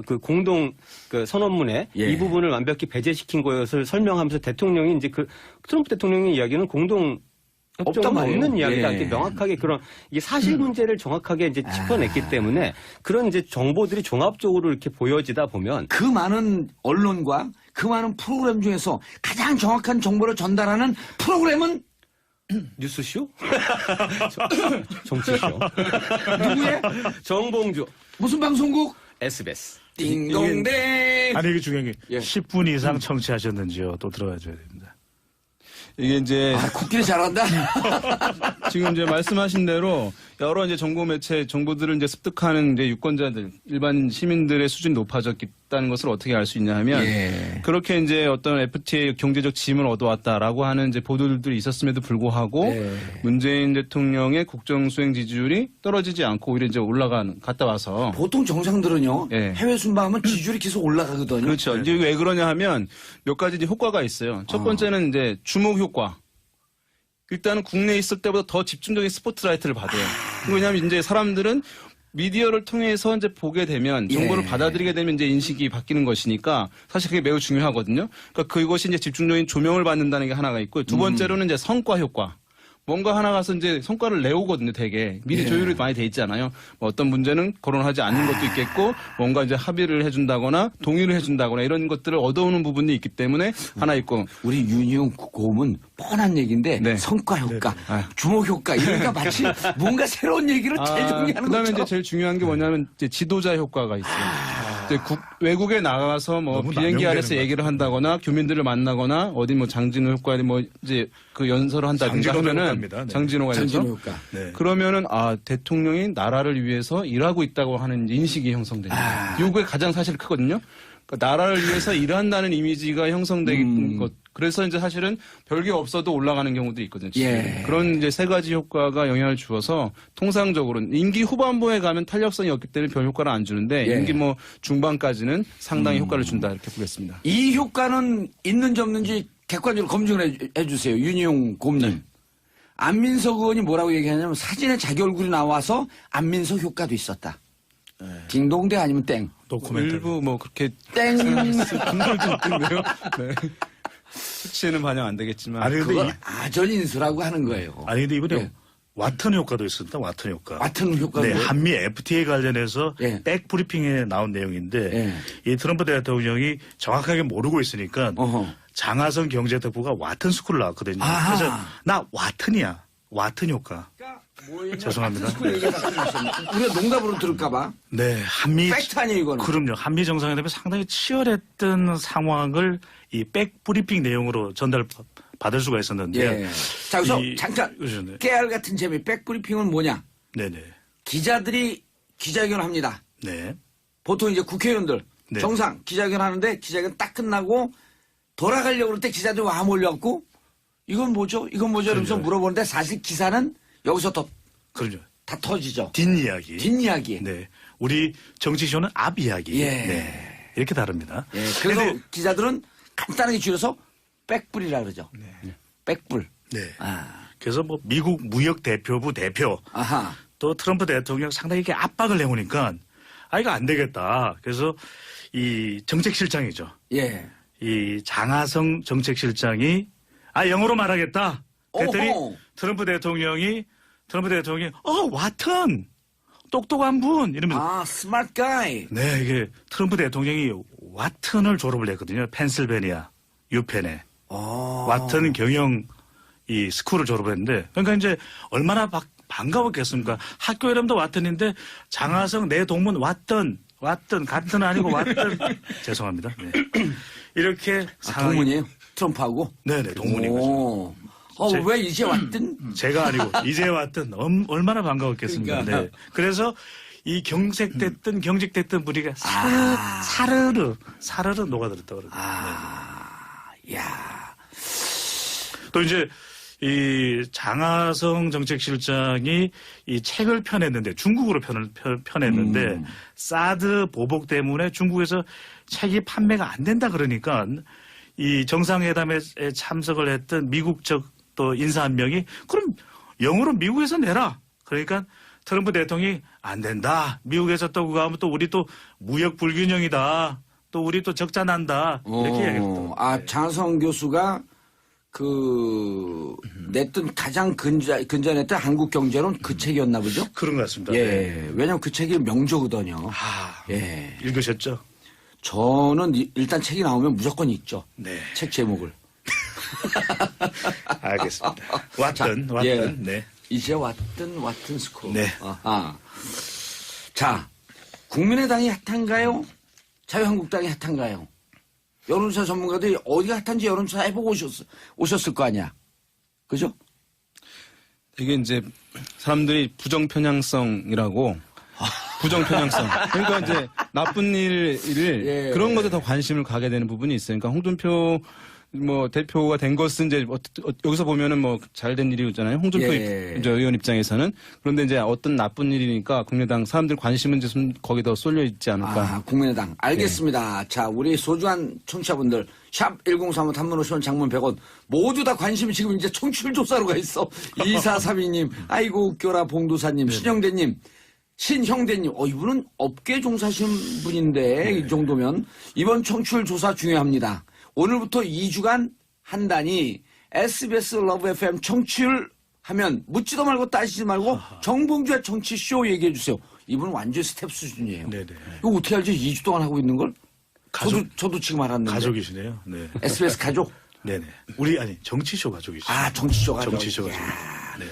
그 공동 그 선언문에 예. 이 부분을 완벽히 배제시킨 것을 설명하면서 대통령이 이제 그 트럼프 대통령의 이야기는 공동 없단 협정은 말이에요. 없는 이야기다. 예. 이렇게 명확하게 그런 이게 사실 문제를 정확하게 이제 짚어냈기 때문에 그런 이제 정보들이 종합적으로 이렇게 보여지다 보면 그 많은 언론과 그 많은 프로그램 중에서 가장 정확한 정보를 전달하는 프로그램은 뉴스쇼? 정치쇼. 누구의? 정봉주. 무슨 방송국? SBS. 띵동댕. 아니 이게 중요한 게 예. 10분 이상 청취하셨는지요? 또 들어가줘야 됩니다. 이게 이제 아, 코끼리 잘한다. 지금 이제 말씀하신 대로 여러 이제 정보 매체 정보들을 이제 습득하는 이제 유권자들 일반 시민들의 수준이 높아졌다는 것을 어떻게 알 수 있냐 하면 예. 그렇게 이제 어떤 FTA의 경제적 지임을 얻어왔다라고 하는 이제 보도들이 있었음에도 불구하고 예. 문재인 대통령의 국정 수행 지지율이 떨어지지 않고 오히려 이제 갔다 와서 보통 정상들은요. 예. 해외 순방하면 지지율이 계속 올라가거든요. 그렇죠. 이제 왜 그러냐 하면 몇 가지 이제 효과가 있어요. 첫 번째는 이제 주목 효과. 일단은 국내에 있을 때보다 더 집중적인 스포트라이트를 받아요. 왜냐하면 이제 사람들은 미디어를 통해서 이제 보게 되면 정보를 예. 받아들이게 되면 이제 인식이 바뀌는 것이니까 사실 그게 매우 중요하거든요. 그러니까 그것이 이제 집중적인 조명을 받는다는 게 하나가 있고 두 번째로는 이제 성과 효과. 뭔가 하나 가서 이제 성과를 내오거든요, 되게. 미리 조율이 많이 돼 있잖아요. 뭐 어떤 문제는 거론하지 않는 것도 있겠고, 뭔가 이제 합의를 해준다거나, 동의를 해준다거나, 이런 것들을 얻어오는 부분이 있기 때문에 하나 있고. 우리 윤희용 고음은 뻔한 얘기인데 네. 성과 효과, 아. 주목 효과 이러니까 마치 뭔가 새로운 얘기를 재정리하는 그다음에 것처럼. 이제 제일 중요한 게 뭐냐면 이제 지도자 효과가 있어요. 이제 외국에 나가서 뭐 너무 비행기 남용되는 안에서 것 얘기를 한다거나 교민들을 만나거나 어디 뭐 장진호 효과에 뭐 이제 그 연설을 한다든가 장진호 하면은 효과입니다. 네. 장진호가 장진호 있죠. 효과. 네. 그러면은 대통령이 나라를 위해서 일하고 있다고 하는 인식이 형성됩니다. 미국에 가장 사실 크거든요. 그러니까 나라를 위해서 일한다는 이미지가 형성되는 것. 그래서 이제 사실은 별게 없어도 올라가는 경우도 있거든요. 예. 그런 이제 세 가지 효과가 영향을 주어서 통상적으로는 임기 후반부에 가면 탄력성이 없기 때문에 별 효과를 안 주는데 예. 임기 뭐 중반까지는 상당히 효과를 준다 이렇게 보겠습니다. 이 효과는 있는지 없는지 객관적으로 검증을 해주세요. 윤희용 고음님. 안민석 의원이 뭐라고 얘기하냐면 사진에 자기 얼굴이 나와서 안민석 효과도 있었다. 딩동대 아니면 땡. 도쿠멘터리. 일부 뭐 그렇게 땡. 분들도 있던데요. 네. 수치에는 반영 안 되겠지만. 아니 근데 그걸 아전인수라고 하는 거예요. 아니 근데 이번에 예. 와튼 효과도 있습니다. 와튼 효과. 같은 효과가 네, 뭐예요? 한미 FTA 관련해서 예. 백 브리핑에 나온 내용인데 예. 이 트럼프 대통령이 정확하게 모르고 있으니까 어허. 장하성 경제특보가 와튼 스쿨을 나왔거든요. 아하. 그래서 나 와튼이야. 와튼 효과. 죄송합니다. 우리가 농담으로 들을까봐. 네, 한미 팩트 아니에요, 이거는. 그럼요. 한미 정상회담이 상당히 치열했던 상황을 이 백 브리핑 내용으로 전달 받을 수가 있었는데. 예. 자, 그래서 이- 잠깐 네. 깨알 같은 재미. 백브리핑은 뭐냐? 네네. 기자들이 기자회견을 합니다. 네. 보통 이제 국회의원들 네. 정상 기자회견 하는데 기자회견 딱 끝나고 돌아가려고 그럴 때 기자들이 와 몰려갖고 이건 뭐죠? 이건 뭐죠? 이러면서 그럼요. 물어보는데 사실 기사는 여기서 그럼요. 다 터지죠. 뒷이야기. 뒷이야기. 네. 우리 정치쇼는 앞 이야기. 예. 네. 이렇게 다릅니다. 예, 그래서 근데- 기자들은 간단하게 줄여서 백불이라 그러죠. 백불. 네. 아, 그래서 뭐 미국 무역 대표부 대표 아하. 또 트럼프 대통령 상당히 이렇게 압박을 내오니까 이거 안 되겠다. 그래서 이 정책실장이죠. 예. 이 장하성 정책실장이 영어로 말하겠다. 그랬더니 어허. 트럼프 대통령이 와튼 똑똑한 분 이러면 아, 스마트 가이. 네 이게 트럼프 대통령이 와튼을 졸업을 했거든요. 펜실베니아 유펜에 와튼 경영 이 스쿨을 졸업을 했는데 그러니까 이제 얼마나 반가웠겠습니까? 학교 이름도 와튼인데 장하성 내 동문 왔던 같은 아니고 왔던 죄송합니다. 네. 이렇게 동문이에요? 트럼프하고? 네네 동문인 거죠. 오. 왜 이제 왔든? 제가 아니고 이제 왔던 얼마나 반가웠겠습니까. 그러니까. 네. 그래서 이 경색됐던 경직됐던 분위기가 사르르 녹아들었다고 그러거든요. 야. 또 이제 이 장하성 정책실장이 이 책을 펴냈는데 중국으로 펴냈는데 사드 보복 때문에 중국에서 책이 판매가 안 된다 그러니까 이 정상회담에 참석을 했던 미국적 또 인사 한 명이 그럼 영어로 미국에서 내라. 그러니까 트럼프 대통령이 안 된다. 미국에서 또 그거 하면 또 우리 또 무역 불균형이다. 또 우리 또 적자 난다. 이렇게 이야기했던. 아, 장하성 교수가 냈던 가장 근전했던 한국 경제론 그 책이었나 보죠? 그런 것 같습니다. 예. 네. 왜냐면 그 책이 명저거든요. 아, 예. 읽으셨죠? 저는 일단 책이 나오면 무조건 읽죠. 네. 책 제목을. 알겠습니다. 왔든. 예. 네. 이제 왔든 스쿨. 네. 자, 국민의당이 핫한가요? 자유한국당이 핫한가요? 여론조사 전문가들이 어디가 핫한지 여론조사 해보고 오셨을 거 아니야. 그죠? 이게 이제 사람들이 부정편향성이라고 부정편향성. 그러니까 이제 나쁜 일을 예. 그런 것에 더 관심을 가게 되는 부분이 있어요. 그러니까 홍준표 대표가 된 것은 이제 여기서 보면은 잘된 일이잖아요. 홍준표 예. 의원 입장에서는. 그런데 이제 어떤 나쁜 일이니까 국민의당 사람들 관심은 이제 좀 거기다 쏠려 있지 않을까. 국민의당. 알겠습니다. 자, 우리 소중한 청취자분들, 샵 1035 단문 50원 장문 100원, 모두 다 관심이 지금 이제 청취율 조사로 가 있어. 2432님, 아이고, 웃겨라, 봉도사님, 신형대님, 이분은 업계 종사하시는 분인데, 이 정도면, 이번 청취율 조사 중요합니다. 오늘부터 2주간 한다니, SBS 러브 FM 청취율 하면 묻지도 말고 따지지 말고 정봉주의 정치쇼 얘기해 주세요. 이분은 완전 스텝 수준이에요. 네네. 이거 어떻게 알죠? 2주 동안 하고 있는 걸? 저도 지금 알았는데. 가족이시네요. 네. SBS 가족? 네네. 정치쇼 가족이시죠. 정치쇼 가족. 정치쇼 가족. 네.